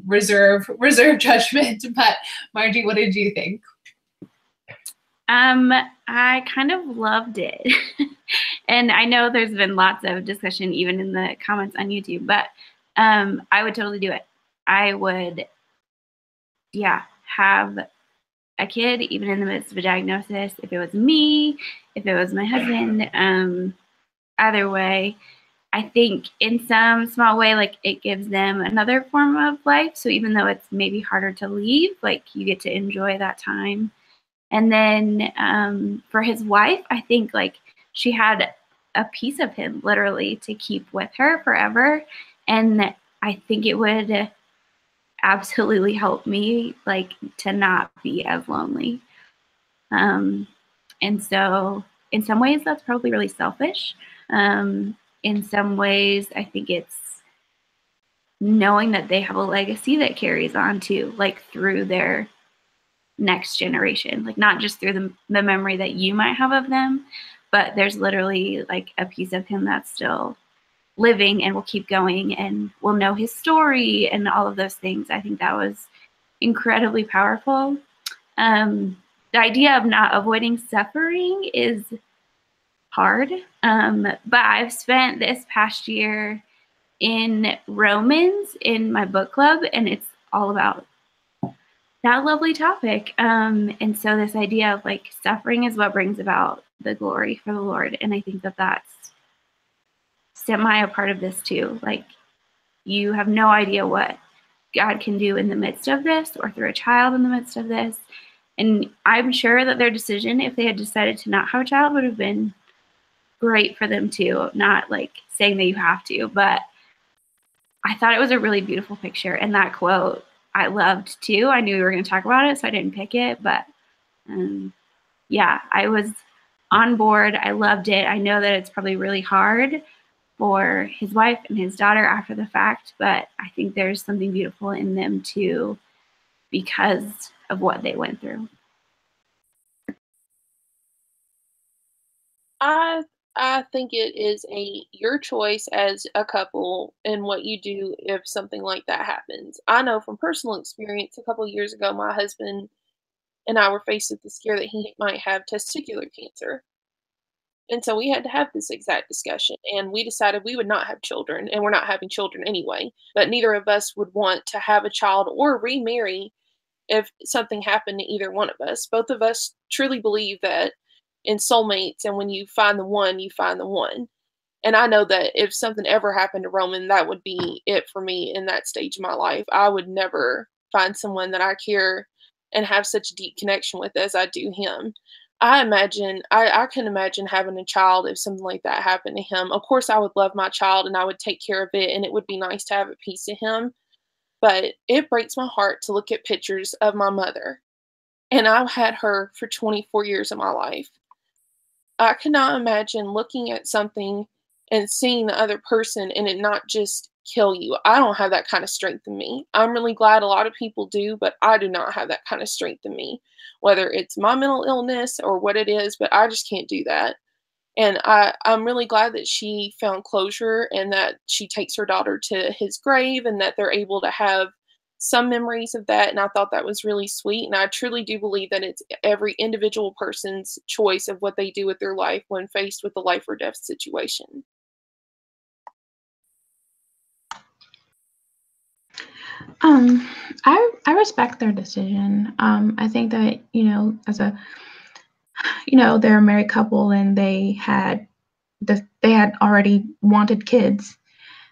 reserve judgment. But Margie, what did you think? I kind of loved it. And I know there's been lots of discussion even in the comments on YouTube, but I would totally do it. I would, have a kid even in the midst of a diagnosis. If it was me, if it was my husband, either way, I think in some small way, like it gives them another form of life. So even though it's maybe harder to leave, like you get to enjoy that time. And then for his wife, I think like she had a piece of him literally to keep with her forever. And I think it would absolutely help me like to not be as lonely. And so in some ways that's probably really selfish. In some ways, I think it's knowing that they have a legacy that carries on too, like through their next generation, like not just through the memory that you might have of them, but there's literally like a piece of him that's still living and will keep going and will know his story and all of those things. I think that was incredibly powerful. The idea of not avoiding suffering is hard, but I've spent this past year in Romans in my book club, and it's all about that lovely topic. And so this idea of like suffering is what brings about the glory for the Lord. And I think that that's semi a part of this too. Like you have no idea what God can do in the midst of this or through a child in the midst of this. And I'm sure that their decision, if they had decided to not have a child, would have been great for them too. Not like saying that you have to, but I thought it was a really beautiful picture. And that quote I loved too. I knew we were going to talk about it, so I didn't pick it, but I was on board. I loved it. I know that it's probably really hard for his wife and his daughter after the fact, but I think there's something beautiful in them too because of what they went through. I think it is your choice as a couple and what you do if something like that happens. I know from personal experience, a couple of years ago, my husband and I were faced with the scare that he might have testicular cancer. And so we had to have this exact discussion, and we decided we would not have children, and we're not having children anyway. But neither of us would want to have a child or remarry if something happened to either one of us. Both of us truly believe that in soulmates, and when you find the one, you find the one. And I know that if something ever happened to Roman, that would be it for me in that stage of my life. I would never find someone that I care and have such a deep connection with as I do him. I can imagine having a child if something like that happened to him. Of course, I would love my child and I would take care of it, and it would be nice to have a piece of him. But it breaks my heart to look at pictures of my mother. And I've had her for 24 years of my life. I could not imagine looking at something and seeing the other person and it not just kill you. I don't have that kind of strength in me. I'm really glad a lot of people do, but I do not have that kind of strength in me, whether it's my mental illness or what it is, but I just can't do that. And I'm really glad that she found closure and that she takes her daughter to his grave and that they're able to have some memories of that. And I thought that was really sweet. And I truly do believe that it's every individual person's choice of what they do with their life when faced with a life or death situation. I respect their decision. I think that, as a, they're a married couple and they had already wanted kids.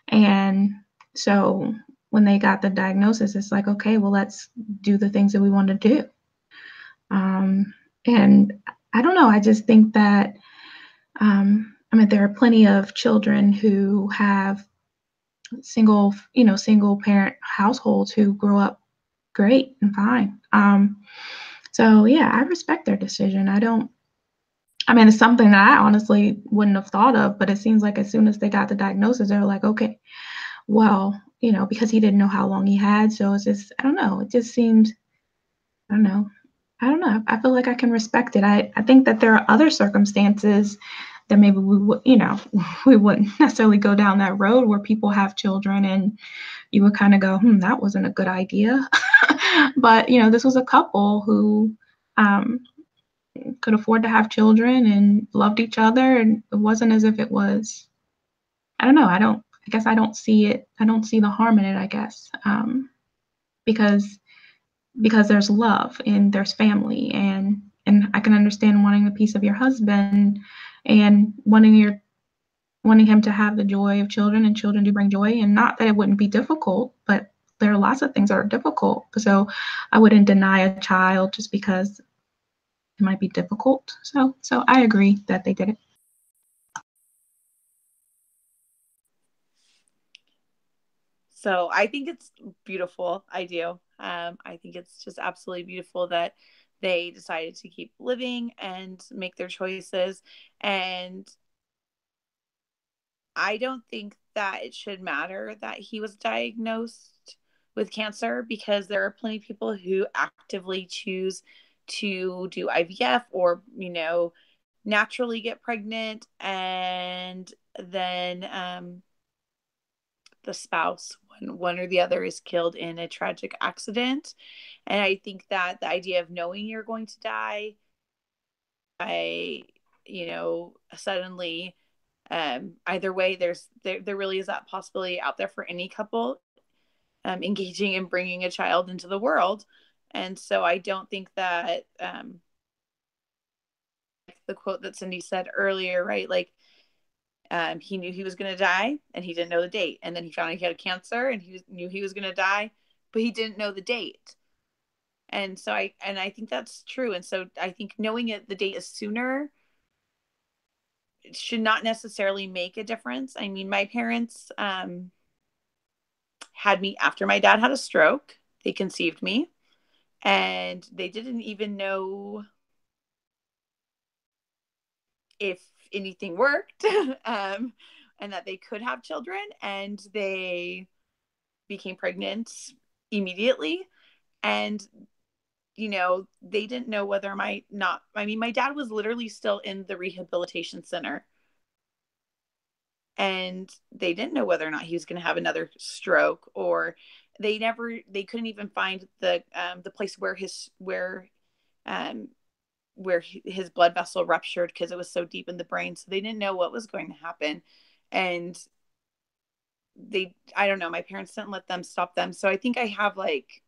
And so when they got the diagnosis, it's like, okay, well, let's do the things that we want to do. And I don't know, I just think that, there are plenty of children who have single parent households who grow up great and fine. So yeah, I respect their decision. It's something that I honestly wouldn't have thought of, but it seems like as soon as they got the diagnosis, they were like, okay, well, because he didn't know how long he had. So it's just, I don't know. It just seems, I don't know. I feel like I can respect it. I think that there are other circumstances that maybe we would, we wouldn't necessarily go down that road where people have children and you would kind of go, that wasn't a good idea. But, this was a couple who could afford to have children and loved each other. And it wasn't as if it was, I don't know. I guess I don't see it. I don't see the harm in it, I guess, because there's love and there's family, and I can understand wanting the piece of your husband and wanting him to have the joy of children, and children do bring joy, and not that it wouldn't be difficult, but there are lots of things that are difficult. So I wouldn't deny a child just because it might be difficult. So I agree that they did it. So I think it's beautiful. I do. I think it's just absolutely beautiful that they decided to keep living and make their choices. And I don't think that it should matter that he was diagnosed with cancer, because there are plenty of people who actively choose to do IVF or, naturally get pregnant, and then the spouse, one or the other, is killed in a tragic accident. And I think that the idea of knowing you're going to die, suddenly, either way, there really is that possibility out there for any couple engaging in bringing a child into the world. And so I don't think that the quote that Cindy said earlier, right? Like, he knew he was going to die and he didn't know the date. And then he found out he had cancer and he knew he was going to die, but he didn't know the date. And so I think that's true. And so I think knowing the date is sooner, it should not necessarily make a difference. I mean, my parents had me after my dad had a stroke. They conceived me and they didn't even know if anything worked and that they could have children, and they became pregnant immediately. And they didn't know whether my dad was literally still in the rehabilitation center, and they didn't know whether or not he was going to have another stroke, or they couldn't even find the place where where his blood vessel ruptured because it was so deep in the brain. So they didn't know what was going to happen. And I don't know, my parents didn't let them stop them. So I think I have like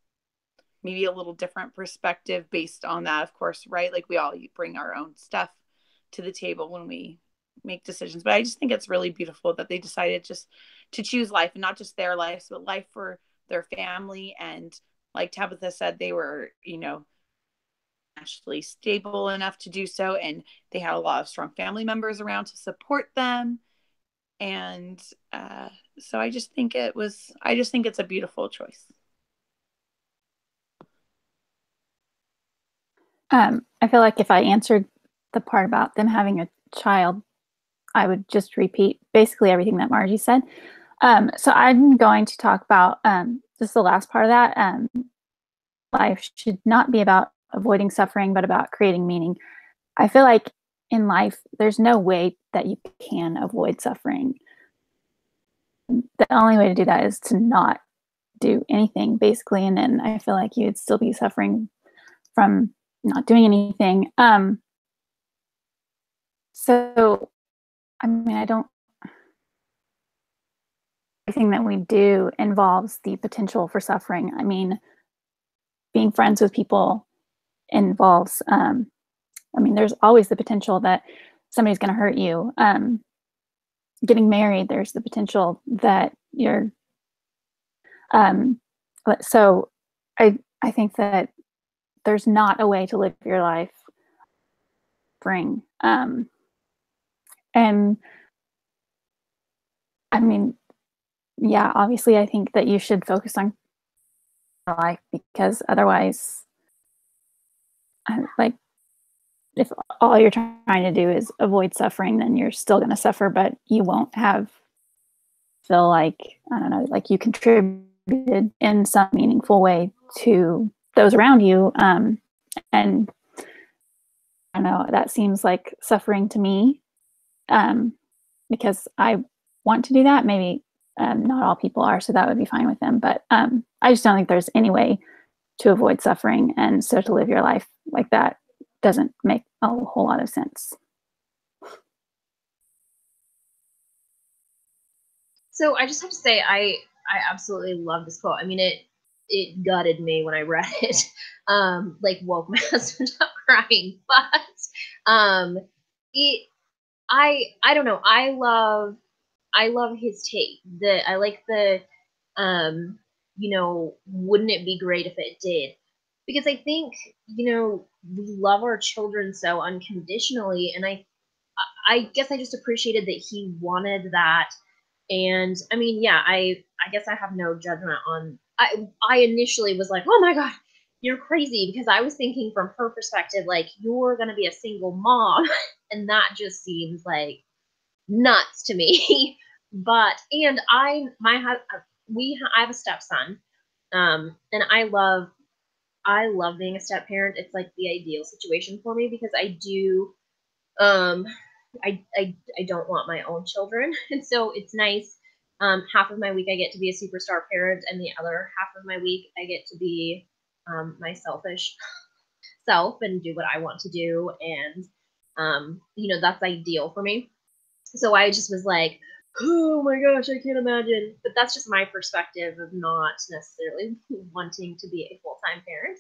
maybe a little different perspective based on that, of course, right? Like we all bring our own stuff to the table when we make decisions. But I just think it's really beautiful that they decided just to choose life, and not just their lives, but life for their family. And like Tabitha said, they were, you know, financially stable enough to do so, and they had a lot of strong family members around to support them. And so I just think it's a beautiful choice. I feel like if I answered the part about them having a child, I would just repeat basically everything that Margie said. So I'm going to talk about just the last part of that. Life should not be about avoiding suffering, but about creating meaning. I feel like in life, there's no way that you can avoid suffering. The only way to do that is to not do anything, basically. And then I feel like you'd still be suffering from not doing anything. So, I mean, everything that we do involves the potential for suffering. I mean, being friends with people involves, there's always the potential that somebody's going to hurt you. Getting married, there's the potential that you're, so I think that there's not a way to live your life suffering. And I mean, yeah, obviously I think that you should focus on life, because otherwise, like, if all you're trying to do is avoid suffering, then you're still going to suffer, but you won't feel like, I don't know, like you contributed in some meaningful way to those around you. And I don't know, that seems like suffering to me, because I want to do that. Maybe not all people are, so that would be fine with them. But I just don't think there's any way to avoid suffering. And so to live your life like that doesn't make a whole lot of sense. So I just have to say, I absolutely love this quote. I mean, it gutted me when I read it, like woke my husband up crying. But I don't know. I love his take. I like the wouldn't it be great if it did? Because I think, we love our children so unconditionally, and I guess I just appreciated that he wanted that. And I mean, yeah, I guess I have no judgment on. I initially was like, oh my God, you're crazy, because I was thinking from her perspective, like, you're gonna be a single mom, and that just seems like nuts to me. But I have a stepson, and I love being a step parent. It's like the ideal situation for me, because I do. I don't want my own children, and so it's nice. Half of my week I get to be a superstar parent, and the other half of my week I get to be my selfish self and do what I want to do, and that's ideal for me. So I just was like, oh my gosh, I can't imagine. But that's just my perspective of not necessarily wanting to be a full-time parent.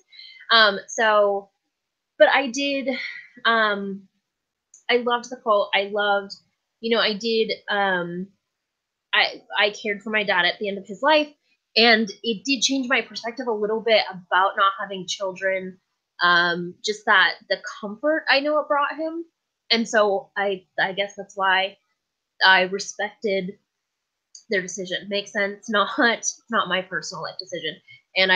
But I did. I loved the quote. I loved, I did, I cared for my dad at the end of his life, and it did change my perspective a little bit about not having children. Just that the comfort I know it brought him. And so I guess that's why I respected their decision. Makes sense. Not my personal life decision. And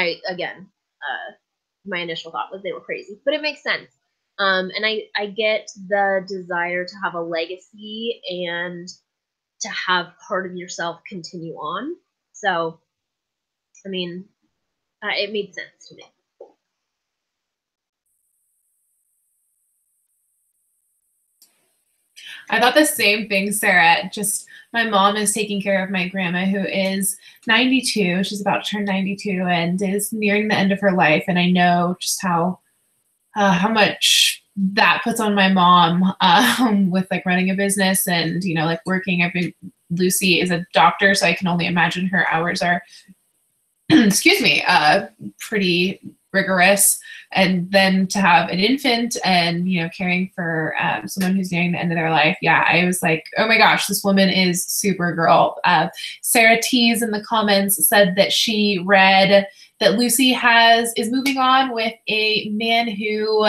my initial thought was they were crazy, but it makes sense. And I get the desire to have a legacy and to have part of yourself continue on. So, I mean, it made sense to me. I thought the same thing, Sarah. Just my mom is taking care of my grandma, who is 92. She's about to turn 92 and is nearing the end of her life. And I know just how much that puts on my mom with like running a business and, you know, like working. Lucy is a doctor, so I can only imagine her hours are, excuse me, pretty rigorous. And then to have an infant and, you know, caring for someone who's nearing the end of their life. Yeah, I was like, oh my gosh, this woman is Supergirl. Sarah Tees in the comments said that she read that Lucy is moving on with a man who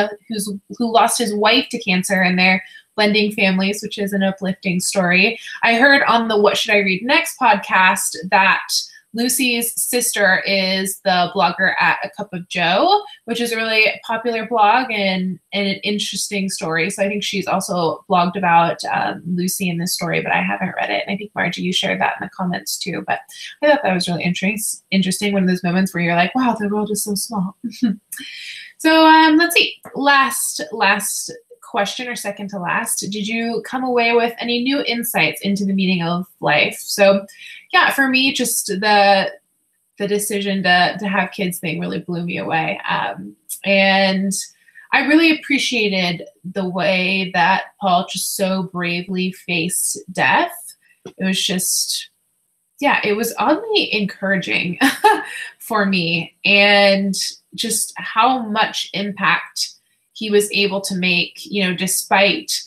lost his wife to cancer, and they're blending families, which is an uplifting story. I heard on the What Should I Read Next podcast that Lucy's sister is the blogger at A Cup of Joe, which is a really popular blog and an interesting story. So I think she's also blogged about Lucy in this story, but I haven't read it. And I think, Margie, you shared that in the comments too. But I thought that was really interesting. One of those moments where you're like, wow, the world is so small. So let's see. Last question, or second to last. Did you come away with any new insights into the meaning of life? So yeah, for me, just the decision to have kids thing really blew me away. And I really appreciated the way that Paul just so bravely faced death. It was just, yeah, it was oddly encouraging for me, and just how much impact he was able to make, you know, despite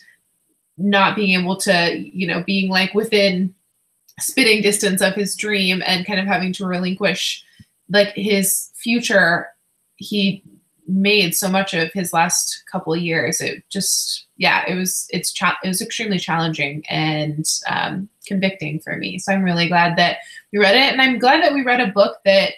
not being able to, you know, being like within spitting distance of his dream and kind of having to relinquish like his future. He made so much of his last couple of years. It just, yeah, it was extremely challenging and convicting for me. So I'm really glad that we read it, and I'm glad that we read a book that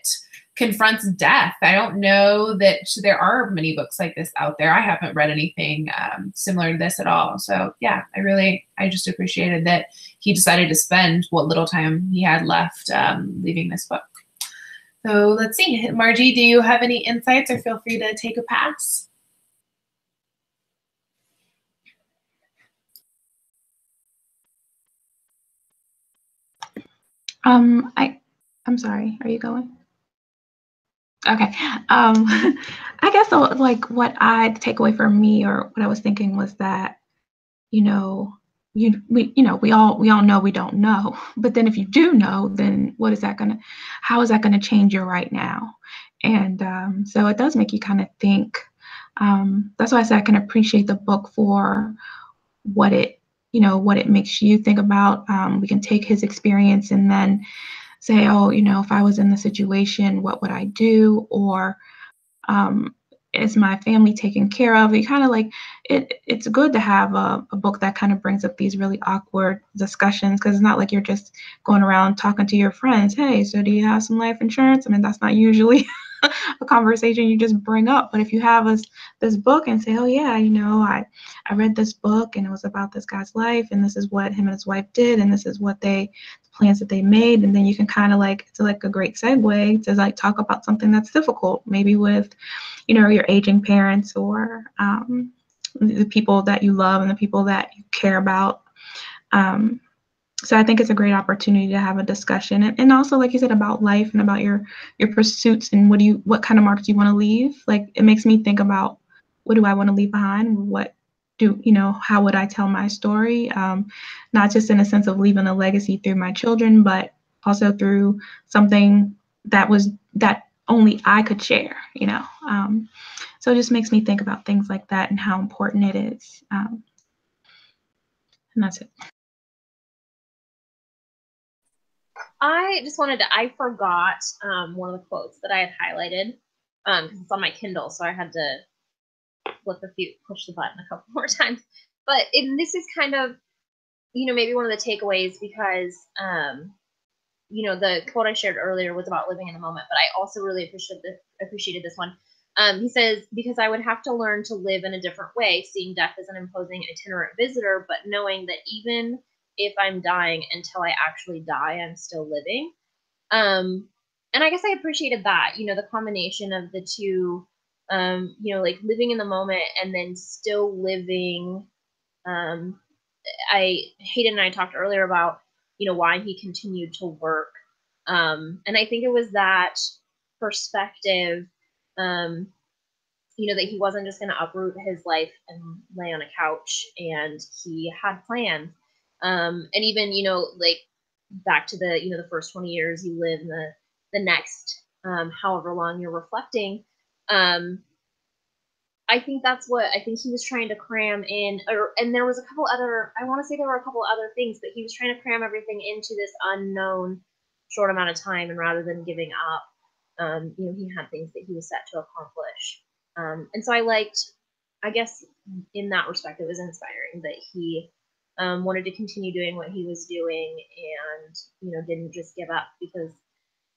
confronts death. I don't know that there are many books like this out there. I haven't read anything similar to this at all. So yeah, I just appreciated that he decided to spend what little time he had left leaving this book. So let's see. Margie, do you have any insights, or feel free to take a pass? I'm sorry, are you going? Okay. I guess like what I take away from me, or what I was thinking, was that, you know, we all know we don't know, but then if you do know, then how is that gonna change your right now? And so it does make you kind of think. That's why I said I can appreciate the book for what it makes you think about. We can take his experience and then say, oh, you know, if I was in the situation, what would I do? Or is my family taken care of? You kind of like it's good to have a book that kind of brings up these really awkward discussions, because it's not like you're just going around talking to your friends. Hey, so do you have some life insurance? I mean, that's not usually a conversation you just bring up. But if you have this book and say, oh yeah, you know, I read this book and it was about this guy's life, and this is what him and his wife did, and this is what plans that they made, and then you can kind of like, it's like a great segue to like talk about something that's difficult, maybe with, you know, your aging parents, or the people that you love and the people that you care about. So I think it's a great opportunity to have a discussion, and also, like you said, about life and about your pursuits and what kind of mark do you want to leave. Like, it makes me think about, what do I want to leave behind? How would I tell my story? Not just in a sense of leaving a legacy through my children, but also through something that only I could share, you know? So it just makes me think about things like that and how important it is. And that's it. I forgot one of the quotes that I had highlighted because it's on my Kindle, so I had to push the button a couple more times. But this is kind of, you know, maybe one of the takeaways, because, you know, the quote I shared earlier was about living in the moment, but I also really appreciated this one. He says, because I would have to learn to live in a different way, seeing death as an imposing itinerant visitor, but knowing that even if I'm dying, until I actually die, I'm still living. And I guess I appreciated that, you know, the combination of the two, you know, like living in the moment and then still living. Hayden and I talked earlier about, you know, why he continued to work. And I think it was that perspective, you know, that he wasn't just going to uproot his life and lay on a couch, and he had plans. And even, you know, like back to the, you know, the first 20 years you live, and the next, however long you're reflecting. I think that's what I think he was trying to cram in, and there was a couple other, I want to say there were a couple other things, but he was trying to cram everything into this unknown short amount of time. And rather than giving up, you know, he had things that he was set to accomplish. And so I liked, I guess in that respect, it was inspiring that he wanted to continue doing what he was doing, and, you know, didn't just give up, because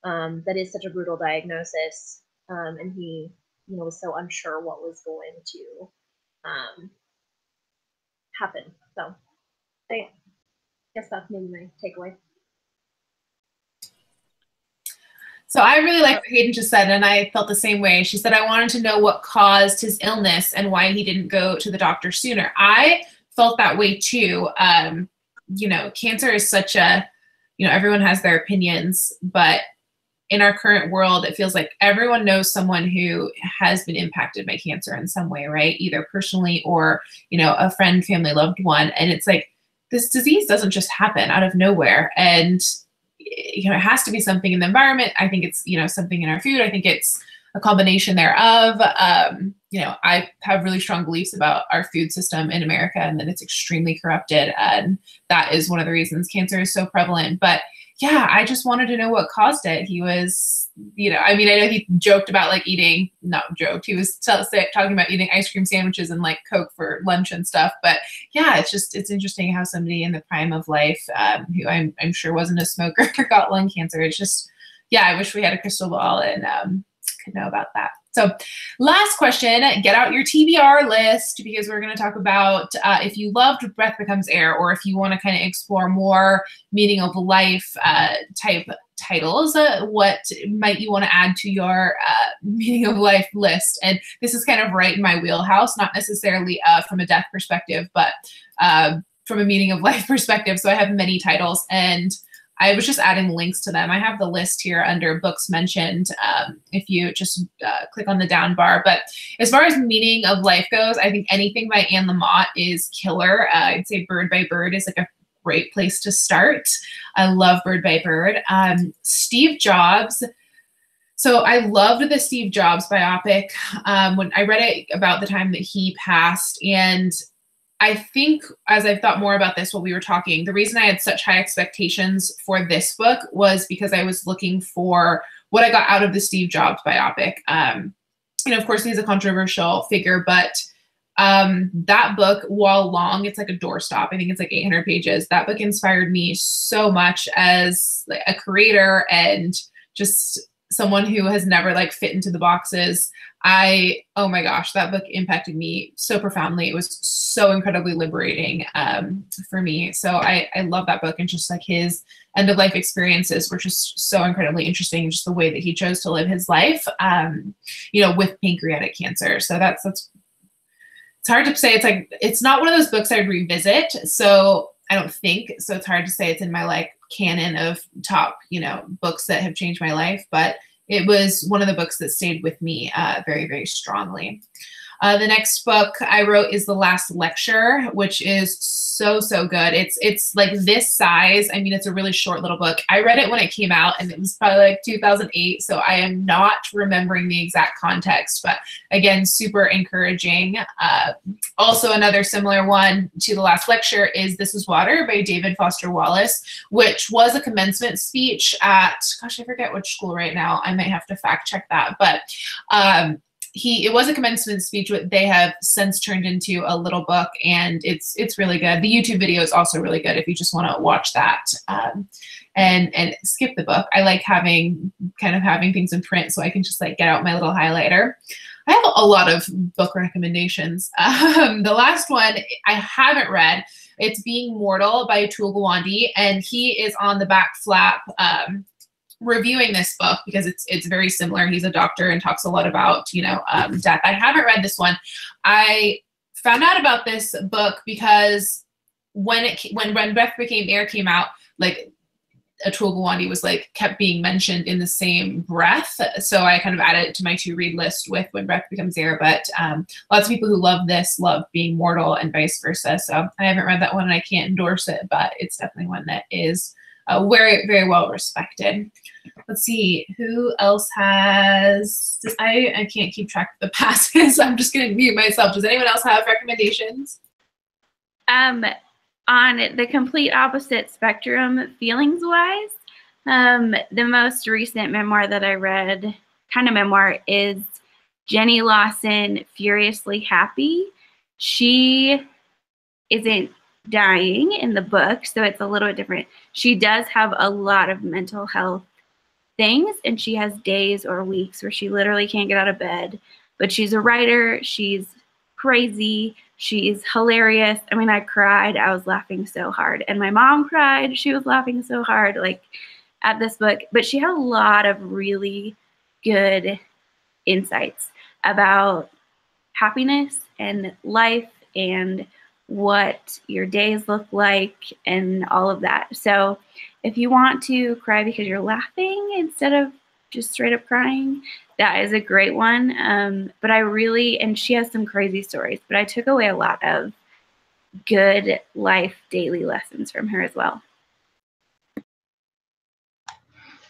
that is such a brutal diagnosis. And he, you know, was so unsure what was going to happen. So I guess that's maybe my takeaway. So I really like what Hayden just said, and I felt the same way. She said, I wanted to know what caused his illness and why he didn't go to the doctor sooner. I felt that way too. You know, cancer is such a, you know, everyone has their opinions, but in our current world, it feels like everyone knows someone who has been impacted by cancer in some way, right? Either personally or, you know, a friend, family, loved one. And it's like, this disease doesn't just happen out of nowhere. And, you know, it has to be something in the environment. I think it's, you know, something in our food. I think it's a combination thereof. You know, I have really strong beliefs about our food system in America, and that it's extremely corrupted. And that is one of the reasons cancer is so prevalent. But yeah, I just wanted to know what caused it. He was, you know, I mean, I know he joked about like eating, not joked, he was talking about eating ice cream sandwiches and like Coke for lunch and stuff. But yeah, it's interesting how somebody in the prime of life, who I'm sure wasn't a smoker, got lung cancer. It's just, yeah, I wish we had a crystal ball and could know about that. So last question, get out your TBR list, because we're going to talk about if you loved Breath Becomes Air, or if you want to kind of explore more meaning of life type titles, what might you want to add to your meaning of life list? And this is kind of right in my wheelhouse, not necessarily from a death perspective, but from a meaning of life perspective. So I have many titles, and I was just adding links to them. I have the list here under books mentioned, if you just click on the down bar. But as far as meaning of life goes, I think anything by Anne Lamott is killer. I'd say Bird by Bird is like a great place to start. I love Bird by Bird. Steve Jobs. So I loved the Steve Jobs biopic when I read it about the time that he passed. And I think as I've thought more about this while we were talking, the reason I had such high expectations for this book was because I was looking for what I got out of the Steve Jobs biopic. You know, of course, he's a controversial figure, but that book, while long, it's like a doorstop. I think it's like 800 pages. That book inspired me so much as like a creator and just someone who has never like fit into the boxes. Oh my gosh, that book impacted me so profoundly. It was so incredibly liberating for me. So I love that book, and just like his end of life experiences were just so incredibly interesting. Just the way that he chose to live his life, you know, with pancreatic cancer. So that's it's hard to say. It's like, it's not one of those books I'd revisit. So I don't think, so it's hard to say it's in my like canon of top, you know, books that have changed my life, but it was one of the books that stayed with me very, very strongly. The next book I wrote is The Last Lecture, which is so, so good. It's like this size. I mean, it's a really short little book. I read it when it came out, and it was probably like 2008. So I am not remembering the exact context, but again, super encouraging. Also, another similar one to The Last Lecture is This Is Water by David Foster Wallace, which was a commencement speech at, gosh, I forget which school right now. I might have to fact check that, but it was a commencement speech, but they have since turned into a little book, and it's really good. The YouTube video is also really good if you just want to watch that and skip the book. I like having things in print so I can just like get out my little highlighter. I have a lot of book recommendations. The last one I haven't read. It's Being Mortal by Atul Gawande, and he is on the back flap reviewing this book because it's very similar. He's a doctor and talks a lot about, you know, death. I haven't read this one. I found out about this book because when Breath Became Air came out, like Atul Gawande was like kept being mentioned in the same breath. So I kind of added it to my to read list with When Breath Becomes Air. But lots of people who love this love Being Mortal and vice versa. So I haven't read that one and I can't endorse it, but it's definitely one that is very, very well respected. Let's see, who else has this? I can't keep track of the passes. I'm just going to mute myself. Does anyone else have recommendations? On the complete opposite spectrum, feelings-wise, the most recent memoir that I read, kind of memoir, is Jenny Lawson, Furiously Happy. She isn't dying in the book, so it's a little bit different. She does have a lot of mental health things, and she has days or weeks where she literally can't get out of bed. But she's a writer. She's crazy. She's hilarious. I mean, I cried. I was laughing so hard. And my mom cried. She was laughing so hard, like, at this book. But she had a lot of really good insights about happiness and life and what your days look like and all of that. So if you want to cry because you're laughing instead of just straight up crying, that is a great one. But I really, and she has some crazy stories, but I took away a lot of good life daily lessons from her as well.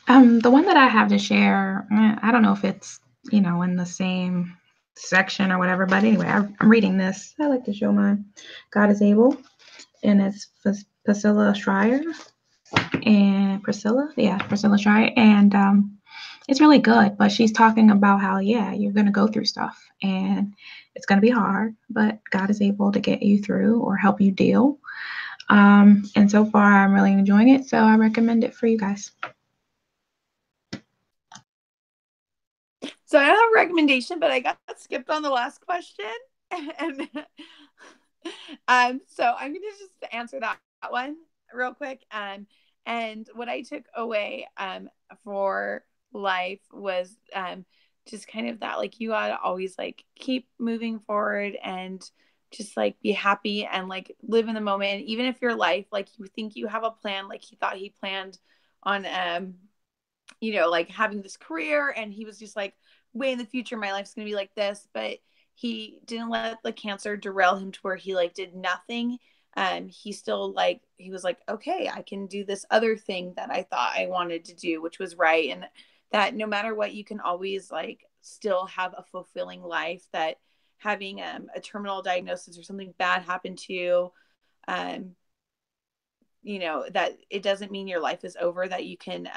The one that I have to share, I don't know if it's, you know, in the same section or whatever, but anyway, I'm reading this. I like to show mine. God is Able, and it's Priscilla Schreier and Priscilla Schreier, and it's really good, but she's talking about how, yeah, you're going to go through stuff and it's going to be hard, but God is able to get you through or help you deal. And so far, I'm really enjoying it, so I recommend it for you guys. So I don't have a recommendation, but I got skipped on the last question. And so I'm going to just answer that one real quick. And what I took away for life was just kind of that, like, you gotta always like keep moving forward and just like be happy and like live in the moment. And even if your life, like, you think you have a plan, like he thought he planned on you know, like having this career, and he was just like, way in the future my life's gonna be like this, but he didn't let the cancer derail him to where he like did nothing. He still like, he was like, okay, I can do this other thing that I thought I wanted to do, which was right. And that no matter what, you can always like still have a fulfilling life, that having a terminal diagnosis or something bad happen to you, you know, that it doesn't mean your life is over, that you can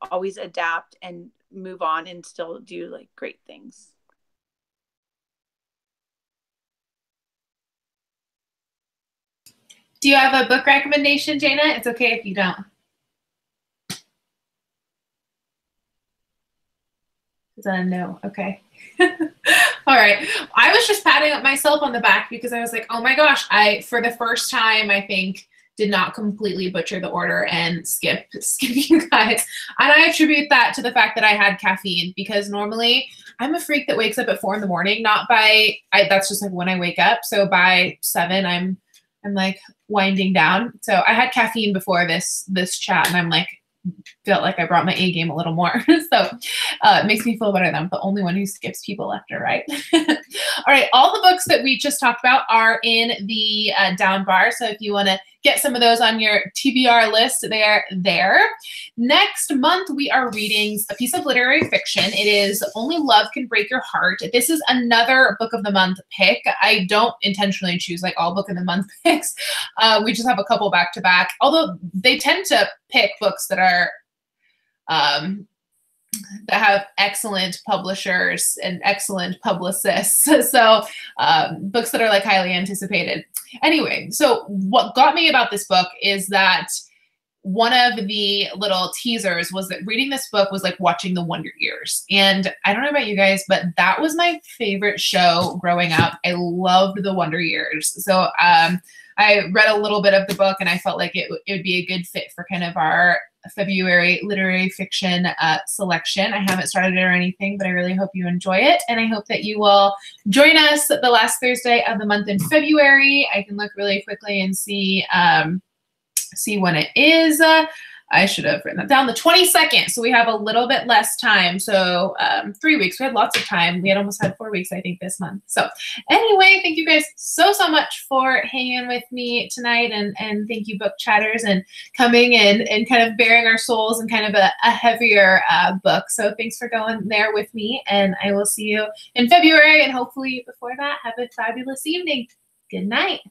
always adapt and move on and still do like great things. Do you have a book recommendation, Jana? It's okay if you don't. Is that a no? Okay. All right. I was just patting up myself on the back because I was like, oh my gosh, I, for the first time, I think, did not completely butcher the order and skip you guys. And I attribute that to the fact that I had caffeine, because normally I'm a freak that wakes up at 4 in the morning, not by, that's just like when I wake up. So by 7, I'm like winding down. So I had caffeine before this chat, and I'm like, felt like I brought my A game a little more. So it makes me feel better that I'm the only one who skips people left or right. All right, all the books that we just talked about are in the down bar. So if you want to get some of those on your TBR list, they're there. Next month, we are reading a piece of literary fiction. It is Only Love Can Break Your Heart. This is another book of the month pick. I don't intentionally choose like all book of the month picks. We just have a couple back to back, although they tend to pick books that are that have excellent publishers and excellent publicists. So books that are like highly anticipated. Anyway, so what got me about this book is that one of the little teasers was that reading this book was like watching The Wonder Years. And I don't know about you guys, but that was my favorite show growing up. I loved The Wonder Years. So I read a little bit of the book and I felt like it would be a good fit for kind of our February literary fiction selection. I haven't started it or anything, but I really hope you enjoy it. And I hope that you will join us the last Thursday of the month in February. I can look really quickly and see when it is. I should have written that down. The 22nd. So we have a little bit less time. So 3 weeks. We had lots of time. We had almost had 4 weeks, I think, this month. So anyway, thank you guys so much for hanging with me tonight. And thank you, book chatters, and coming and kind of bearing our souls in kind of a heavier book. So thanks for going there with me. And I will see you in February. And hopefully before that, have a fabulous evening. Good night.